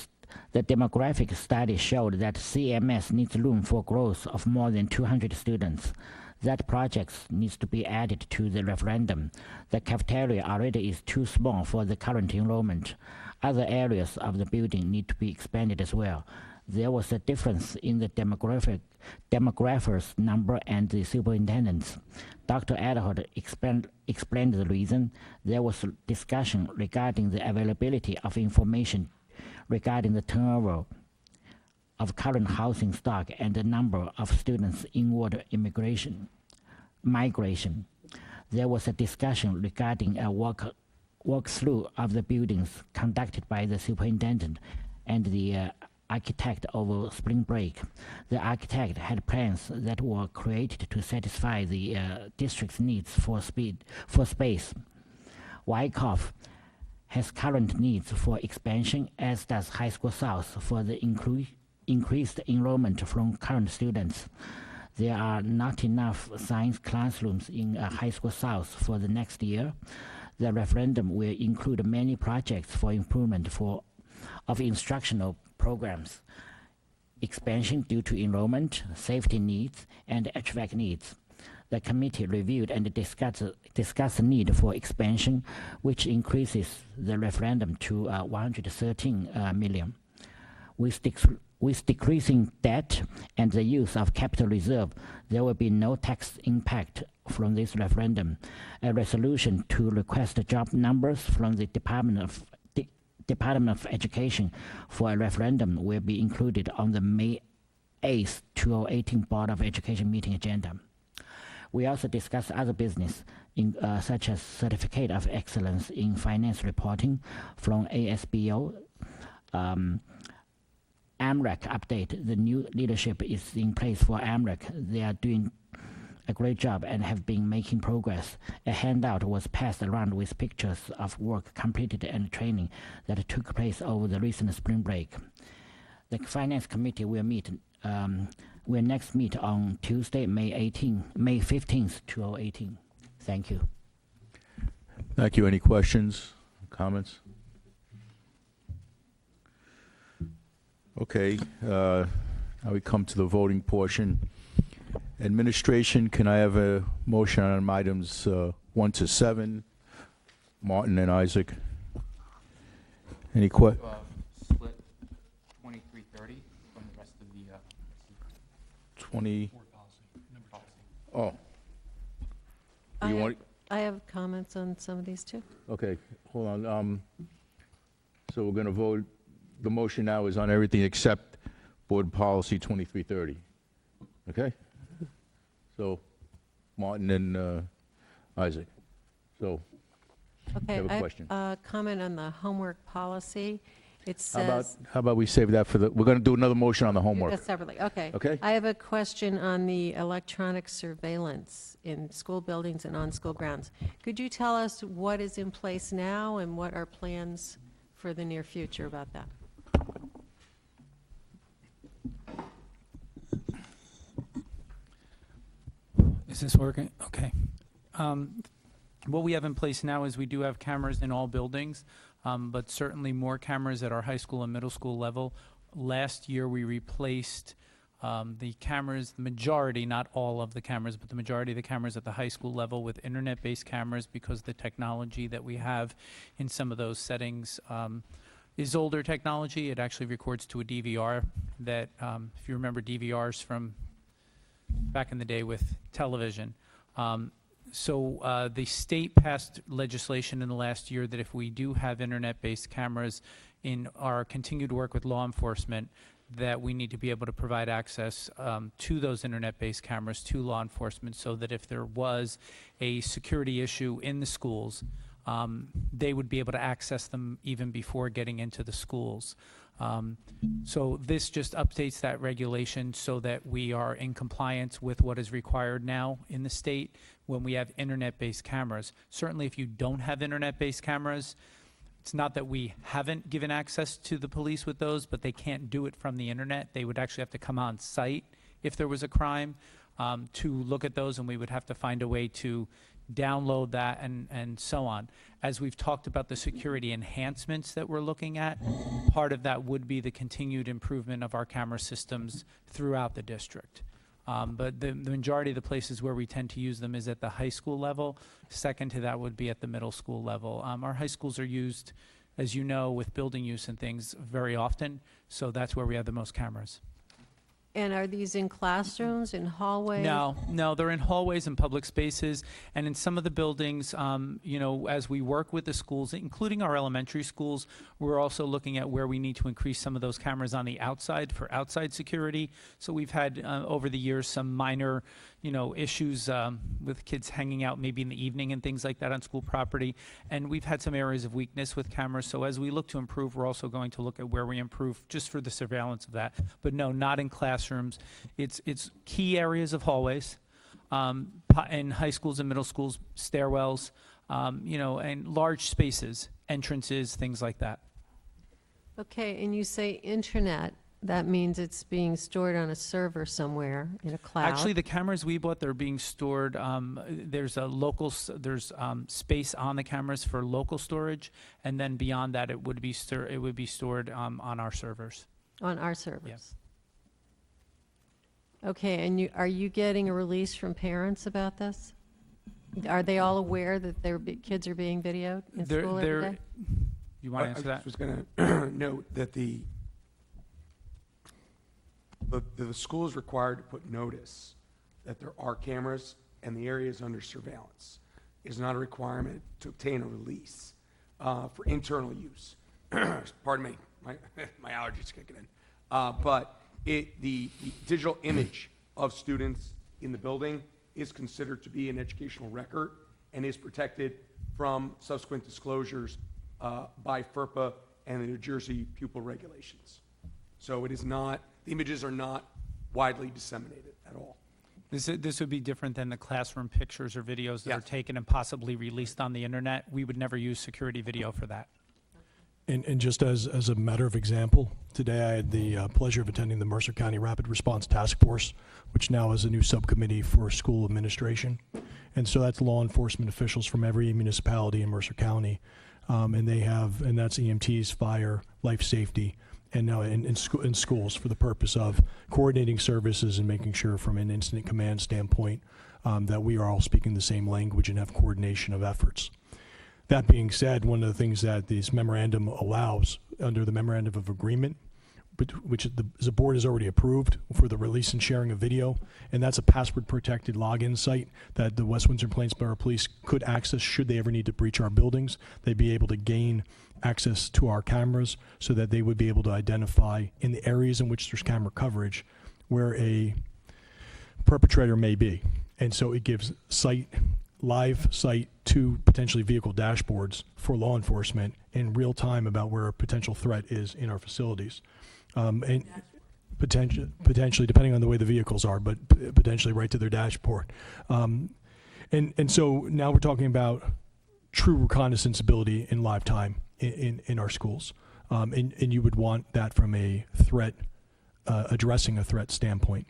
Speaker 11: study showed that CMS needs room for growth of more than 200 students. That project needs to be added to the referendum. The cafeteria already is too small for the current enrollment. Other areas of the building need to be expanded as well. There was a difference in the demographers number and the superintendents. Dr. Adholt explained the reason. There was discussion regarding the availability of information regarding the turnover of current housing stock and the number of students inward migration. There was a discussion regarding a walkthrough of the buildings conducted by the superintendent and the architect over spring break. The architect had plans that were created to satisfy the district's needs for space. Wyckoff has current needs for expansion, as does High School South for the increased enrollment from current students. There are not enough science classrooms in High School South for the next year. The referendum will include many projects for improvement of instructional programs, expansion due to enrollment, safety needs, and HVAC needs. The committee reviewed and discussed the need for expansion, which increases the referendum to $113 million. With decreasing debt and the use of capital reserve, there will be no tax impact from this referendum. A resolution to request job numbers from the Department of Education for a referendum will be included on the May 8th, 2018 Board of Education meeting agenda. We also discussed other business, such as Certificate of Excellence in Finance Reporting from ASBO. AMREC update. The new leadership is in place for AMREC. They are doing a great job and have been making progress. A handout was passed around with pictures of work completed and training that took place over the recent spring break. The Finance Committee will next meet on Tuesday, May 15th, 2018. Thank you.
Speaker 1: Thank you. Any questions, comments? Okay, now we come to the voting portion. Administration, can I have a motion on items 1 to 7? Martin and Isaac. Any
Speaker 12: split 2330 from the rest of the
Speaker 1: 20?
Speaker 12: board policy.
Speaker 1: Oh. You want?
Speaker 6: I have comments on some of these too.
Speaker 1: Okay, hold on. So we're going to vote, the motion now is on everything except Board Policy 2330. Okay? So, Martin and Isaac. So,
Speaker 6: Okay,
Speaker 1: have a
Speaker 6: I
Speaker 1: question.
Speaker 6: have a comment on the homework policy. It
Speaker 1: how
Speaker 6: says.
Speaker 1: about we save that for we're going to do another motion on the
Speaker 6: Do
Speaker 1: homework.
Speaker 6: that separately, okay.
Speaker 1: Okay.
Speaker 6: I have a question on the electronic surveillance in school buildings and on school grounds. Could you tell us what is in place now and what are plans for the near future about that?
Speaker 12: Is this working? Okay. What we have in place now is we do have cameras in all buildings, but certainly more cameras at our high school and middle school level. Last year, we replaced the cameras, the majority, not all of the cameras, but the majority of the cameras at the high school level with internet-based cameras because the technology that we have in some of those settings is older technology. It actually records to a DVR that, if you remember DVRs from back in the day with television. So the state passed legislation in the last year that if we do have internet-based cameras in our continued work with law enforcement, that we need to be able to provide access to those internet-based cameras to law enforcement so that if there was a security issue in the schools, they would be able to access them even before getting into the schools. So this just updates that regulation so that we are in compliance with what is required now in the state when we have internet-based cameras. Certainly if you don't have internet-based cameras, it's not that we haven't given access to the police with those, but they can't do it from the internet. They would actually have to come on site if there was a crime to look at those, and we would have to find a way to download that and so on. As we've talked about the security enhancements that we're looking at, part of that would be the continued improvement of our camera systems throughout the district. But the majority of the places where we tend to use them is at the high school level. Second to that would be at the middle school level. Our high schools are used, as you know, with building use and things very often, so that's where we have the most cameras.
Speaker 6: And are these in classrooms, in hallways?
Speaker 12: No, they're in hallways and public spaces, and in some of the buildings, you know, as we work with the schools, including our elementary schools, we're also looking at where we need to increase some of those cameras on the outside for outside security. So we've had, over the years, some minor, you know, issues with kids hanging out maybe in the evening and things like that on school property, and we've had some areas of weakness with cameras. So as we look to improve, we're also going to look at where we improve just for the surveillance of that. But no, not in classrooms. It's key areas of hallways, in high schools and middle schools, stairwells, you know, and large spaces, entrances, things like that.
Speaker 6: Okay, and you say internet, that means it's being stored on a server somewhere in a cloud?
Speaker 12: Actually, the cameras we bought, they're being stored, there's a local, space on the cameras for local storage, and then beyond that, it would be stored on our servers.
Speaker 6: On our servers?
Speaker 12: Yes.
Speaker 6: Okay, and are you getting a release from parents about this? Are they all aware that their kids are being videoed in school every day?
Speaker 12: You want to answer that?
Speaker 13: I was going to note that the school is required to put notice that there are cameras and the area is under surveillance. It is not a requirement to obtain a release for internal use. Pardon me, my allergies kicking in. But the digital image of students in the building is considered to be an educational record and is protected from subsequent disclosures by FERPA and the New Jersey pupil regulations. So it is not, the images are not widely disseminated at all.
Speaker 12: This would be different than the classroom pictures or videos that are taken and possibly released on the internet. We would never use security video for that.
Speaker 2: And just as a matter of example, today I had the pleasure of attending the Mercer County Rapid Response Task Force, which now is a new subcommittee for school administration. And so that's law enforcement officials from every municipality in Mercer County. And that's EMTs, fire, life safety, and now in schools for the purpose of coordinating services and making sure from an incident command standpoint that we are all speaking the same language and have coordination of efforts. That being said, one of the things that this memorandum allows, under the memorandum of agreement, which the board has already approved for the release and sharing of video, and that's a password-protected login site that the West Windsor-Plainsboro Police could access should they ever need to breach our buildings. They'd be able to gain access to our cameras so that they would be able to identify in the areas in which there's camera coverage where a perpetrator may be. And so it gives live sight to potentially vehicle dashboards for law enforcement in real time about where a potential threat is in our facilities. And potentially, depending on the way the vehicles are, but potentially right to their dashboard. And so now we're talking about true reconnaissance ability in live time in our schools. And you would want that from a threat, addressing a threat standpoint.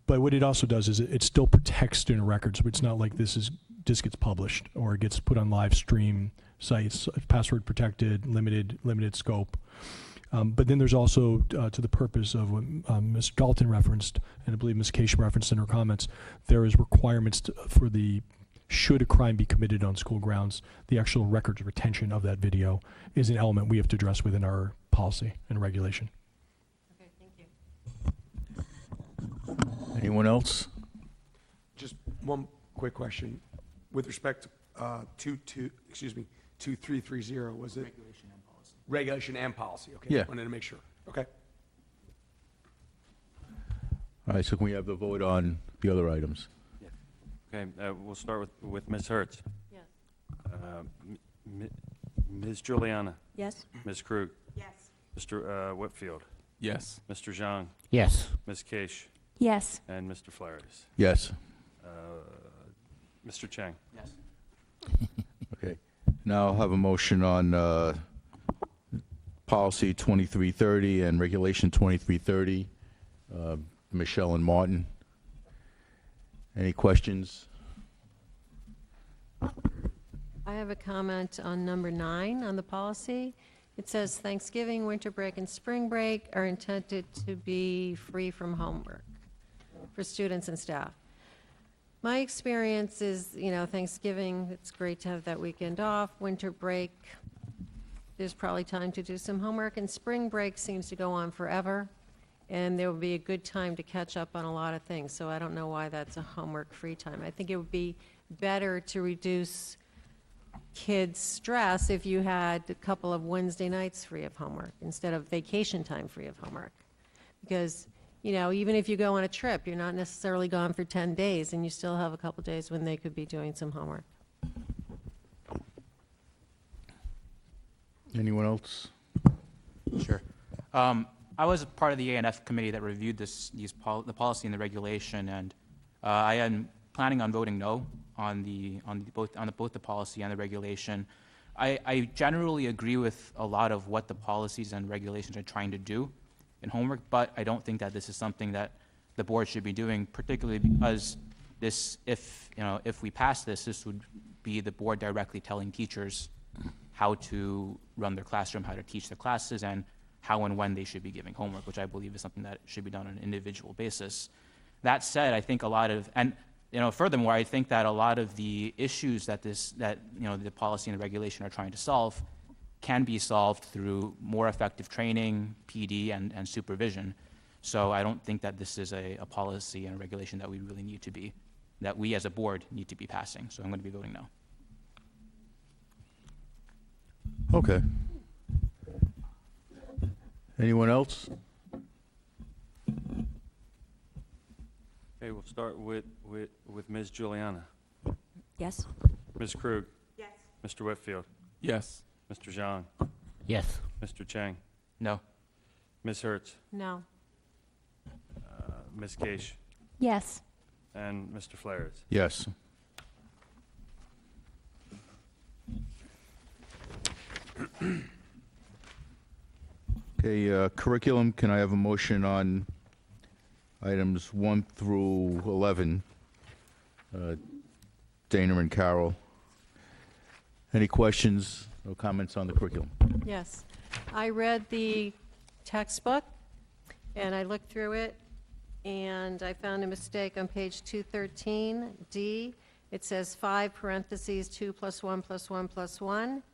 Speaker 2: But what it also does is it still protects student records. It's not like this gets published or it gets put on live stream sites, password protected, limited scope. But then there's also, to the purpose of what Ms. Dalton referenced, and I believe Ms. Case referenced in her comments, there is requirements for should a crime be committed on school grounds, the actual records retention of that video is an element we have to address within our policy and regulation.
Speaker 6: Okay, thank you.
Speaker 1: Anyone else?
Speaker 13: Just one quick question. With respect to 2330, was it? Regulation and policy, okay.
Speaker 1: Yeah.
Speaker 13: Wanted to make sure. Okay.
Speaker 1: All right, so can we have the vote on the other items?
Speaker 5: Okay, we'll start with Ms. Hertz.
Speaker 6: Yes.
Speaker 5: Ms. Juliana.
Speaker 6: Yes.
Speaker 5: Ms. Krug.
Speaker 6: Yes.
Speaker 5: Mr. Whitfield.
Speaker 12: Yes.
Speaker 5: Mr. Zhang.
Speaker 11: Yes.
Speaker 5: Ms. Case.
Speaker 9: Yes.
Speaker 5: And Mr. Flaherty.
Speaker 1: Yes.
Speaker 5: Mr. Chang.
Speaker 12: Yes.
Speaker 1: Okay. Now I'll have a motion on policy 2330 and regulation 2330. Michelle and Martin. Any questions?
Speaker 6: I have a comment on number 9 on the policy. It says Thanksgiving, winter break, and spring break are intended to be free from homework for students and staff. My experience is, Thanksgiving, it's great to have that weekend off. Winter break, there's probably time to do some homework, and spring break seems to go on forever, and there will be a good time to catch up on a lot of things. So I don't know why that's a homework-free time. I think it would be better to reduce kids' stress if you had a couple of Wednesday nights free of homework instead of vacation time free of homework. Because, even if you go on a trip, you're not necessarily gone for 10 days, and you still have a couple days when they could be doing some homework.
Speaker 1: Anyone else?
Speaker 14: Sure. I was part of the A&F committee that reviewed the policy and the regulation, and I am planning on voting no on both the policy and the regulation. I generally agree with a lot of what the policies and regulations are trying to do in homework, but I don't think that this is something that the board should be doing, particularly because if we pass this would be the board directly telling teachers how to run their classroom, how to teach their classes, and how and when they should be giving homework, which I believe is something that should be done on an individual basis. That said, I think furthermore, I think that a lot of the issues that the policy and the regulation are trying to solve can be solved through more effective training, PD, and supervision. So I don't think that this is a policy and a regulation that that we as a board need to be passing. So I'm going to be voting no.
Speaker 1: Okay. Anyone else?
Speaker 5: Okay, we'll start with Ms. Juliana.
Speaker 9: Yes.
Speaker 5: Ms. Krug. Yes. Mr. Whitfield.
Speaker 12: Yes.
Speaker 5: Mr. Zhang.
Speaker 11: Yes.
Speaker 5: Mr. Chang.
Speaker 14: No.
Speaker 5: Ms. Hertz.
Speaker 6: No.
Speaker 5: Ms. Case.
Speaker 9: Yes.
Speaker 5: And Mr. Flaherty.
Speaker 1: Yes. Okay, curriculum, can I have a motion on items 1 through 11? Dana and Carol. Any questions or comments on the curriculum?
Speaker 6: Yes. I read the textbook, and I looked through it, and I found a mistake on page 213D. It says 5 parentheses, 2 plus 1 plus 1 plus 1,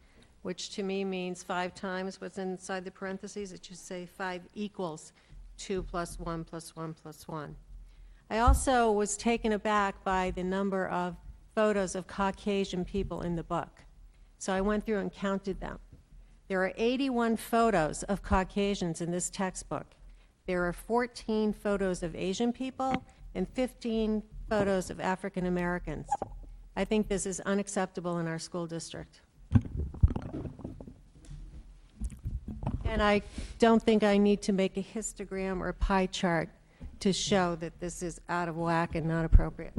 Speaker 6: which to me means 5 times what's inside the parentheses. It should say 5 equals 2 plus 1 plus 1 plus 1. I also was taken aback by the number of photos of Caucasian people in the book. So I went through and counted them. There are 81 photos of Caucasians in this textbook. There are 14 photos of Asian people and 15 photos of African Americans. I think this is unacceptable in our school district. And I don't think I need to make a histogram or a pie chart to show that this is out of whack and not appropriate.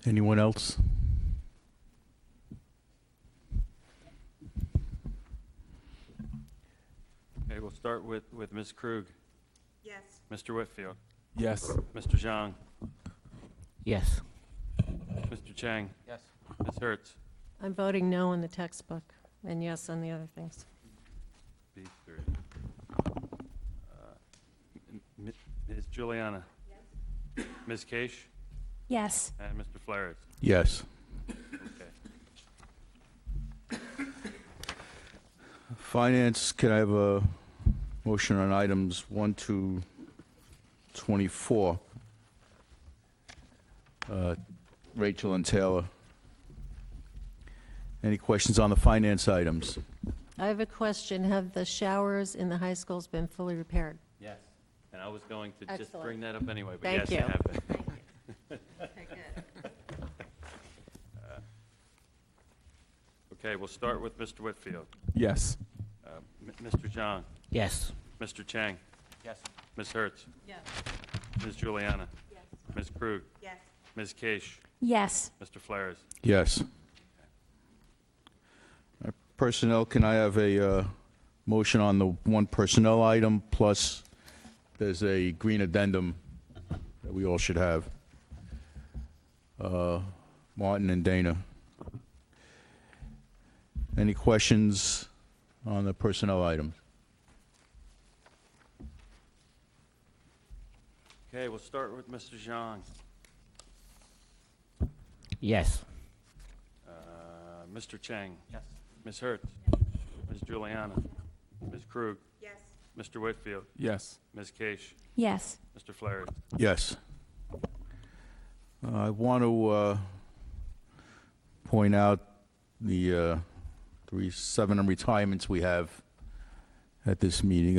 Speaker 1: Anyone else?
Speaker 5: Okay, we'll start with Ms. Krug.
Speaker 10: Yes.
Speaker 5: Mr. Whitfield.
Speaker 1: Yes.
Speaker 5: Mr. Zhang.
Speaker 11: Yes.
Speaker 5: Mr. Chang.
Speaker 14: Yes.
Speaker 5: Ms. Hertz.
Speaker 6: I'm voting no on the textbook and yes on the other things.
Speaker 5: B3. Ms. Juliana. Yes. Ms. Case.
Speaker 9: Yes.
Speaker 5: And Mr. Flares.
Speaker 1: Yes.
Speaker 5: Okay.
Speaker 1: Finance, can I have a motion on items 1 to 24? Rachel and Taylor. Any questions on the finance items?
Speaker 6: I have a question. Have the showers in the high schools been fully repaired?
Speaker 5: Yes. And I was going to just
Speaker 6: Excellent.
Speaker 5: bring that up anyway, but
Speaker 6: Thank
Speaker 5: yes,
Speaker 6: you.
Speaker 5: I have been.
Speaker 6: Thank you. Okay, good.
Speaker 5: Okay, we'll start with Mr. Whitfield.
Speaker 1: Yes.
Speaker 5: Mr. Zhang.
Speaker 11: Yes.
Speaker 5: Mr. Chang.
Speaker 14: Yes.
Speaker 5: Ms. Hertz.
Speaker 6: Yes.
Speaker 5: Ms. Juliana.
Speaker 10: Yes.
Speaker 5: Ms. Krug.
Speaker 10: Yes.
Speaker 5: Ms. Case.
Speaker 9: Yes.
Speaker 5: Mr. Flares.
Speaker 1: Yes. Personnel, can I have a motion on the one personnel item, plus there's a green addendum that we all should have? Martin and Dana. Any questions on the personnel item?
Speaker 5: Okay, we'll start with Mr. Zhang.
Speaker 11: Yes.
Speaker 5: Mr. Chang.
Speaker 14: Yes.
Speaker 5: Ms. Hertz. Ms. Juliana. Ms. Krug.
Speaker 10: Yes.
Speaker 5: Mr. Whitfield.
Speaker 1: Yes.
Speaker 5: Ms. Case.
Speaker 9: Yes.
Speaker 5: Mr. Flares.
Speaker 1: Yes. I want to point out the 7 retirements we have at this meeting.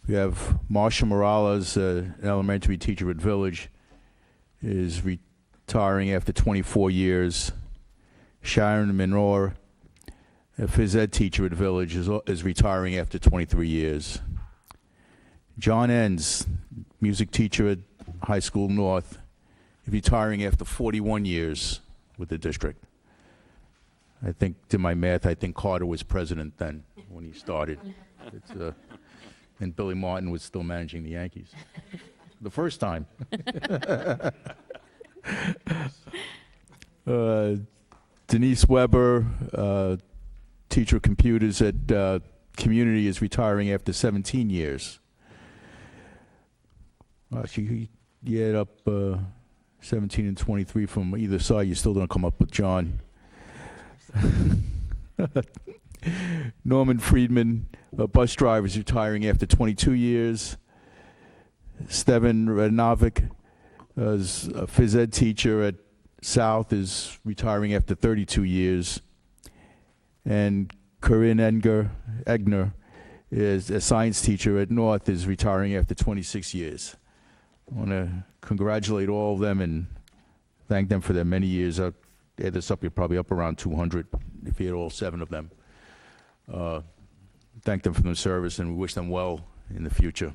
Speaker 1: We have Marsha Morales, an elementary teacher at Village, is retiring after 24 years. Sharon Minor, a phys ed teacher at Village, is retiring after 23 years. John Enns, music teacher at High School North, is retiring after 41 years with the district. I think, to my math, I think Carter was president then when he started. And Billy Martin was still managing the Yankees. The first time. Denise Weber, teacher of computers at Community, is retiring after 17 years. Actually, you add up 17 and 23 from either side, you still don't come up with John. Norman Friedman, a bus driver, is retiring after 22 years. Steven Radnovic, is a phys ed teacher at South, is retiring after 32 years. And Corinne Egner is a science teacher at North, is retiring after 26 years. I want to congratulate all of them and thank them for their many years. Add this up, you're probably up around 200 if you had all 7 of them. Thank them for their service, and we wish them well in the future.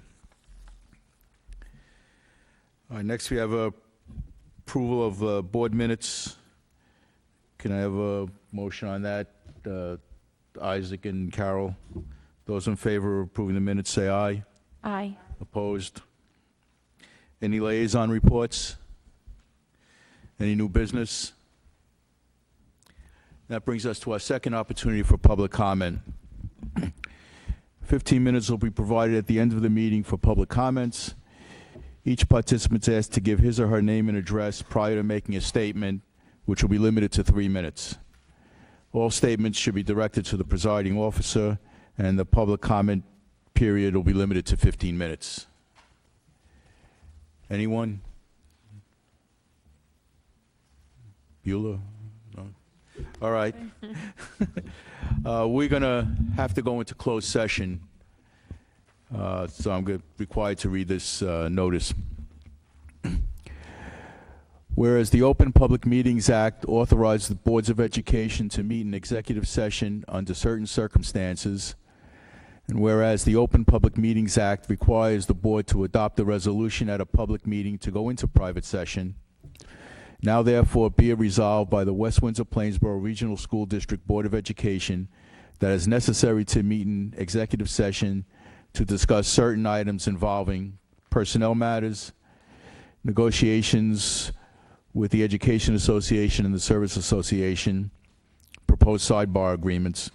Speaker 1: All right, next we have approval of board minutes. Can I have a motion on that? Isaac and Carol, those in favor of approving the minutes, say aye.
Speaker 9: Aye.
Speaker 1: Opposed? Any liaison reports? Any new business? That brings us to our second opportunity for public comment. If 15 minutes will be provided at the end of the meeting for public comments. Each participant is asked to give his or her name and address prior to making a statement, which will be limited to 3 minutes. All statements should be directed to the presiding officer, and the public comment period will be limited to 15 minutes. Anyone? Bueller? No? All right. We're going to have to go into closed session, so I'm required to read this notice. Whereas the Open Public Meetings Act authorizes the boards of education to meet in executive session under certain circumstances, and whereas the Open Public Meetings Act requires the board to adopt a resolution at a public meeting to go into private session, now therefore be it resolved by the West Windsor-Plainsboro Regional School District Board of Education that it is necessary to meet in executive session to discuss certain items involving personnel matters, negotiations with the Education Association and the Service Association, proposed sidebar agreements,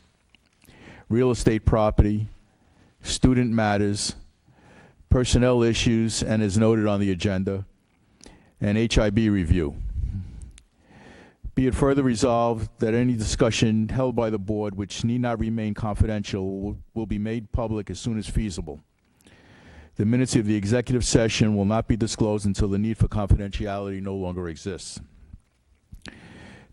Speaker 1: real estate property, student matters, personnel issues, and as noted on the agenda, and HIB review. Be it further resolved that any discussion held by the board which need not remain confidential will be made public as soon as feasible. The minutes of the executive session will not be disclosed until the need for confidentiality no longer exists.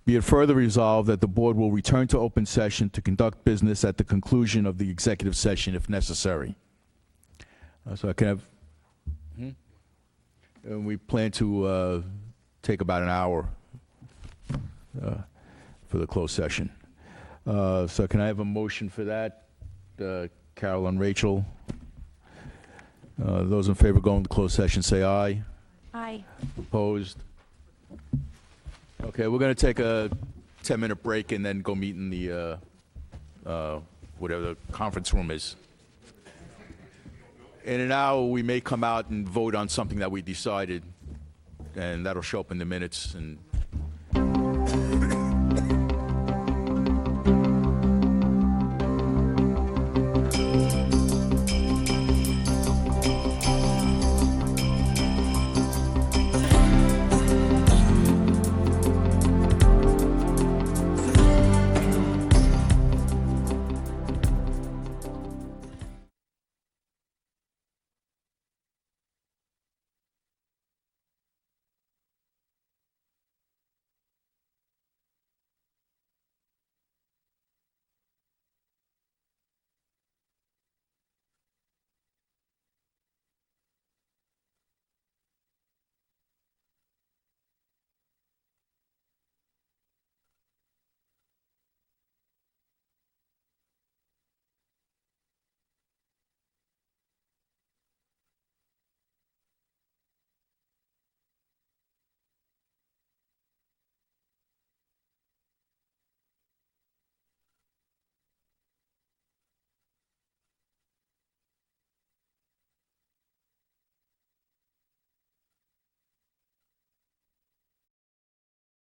Speaker 1: Be it further resolved that the board will return to open session to conduct business at the conclusion of the executive session if necessary. So I can have, and we plan to take about an hour for the closed session. So can I have a motion for that? Carol and Rachel. Those in favor of going to closed session say aye.
Speaker 9: Aye.
Speaker 1: Opposed? Okay, we're going to take a 10-minute break and then go meet in the, whatever the conference room is. In an hour, we may come out and vote on something that we decided, and that'll show up in the minutes and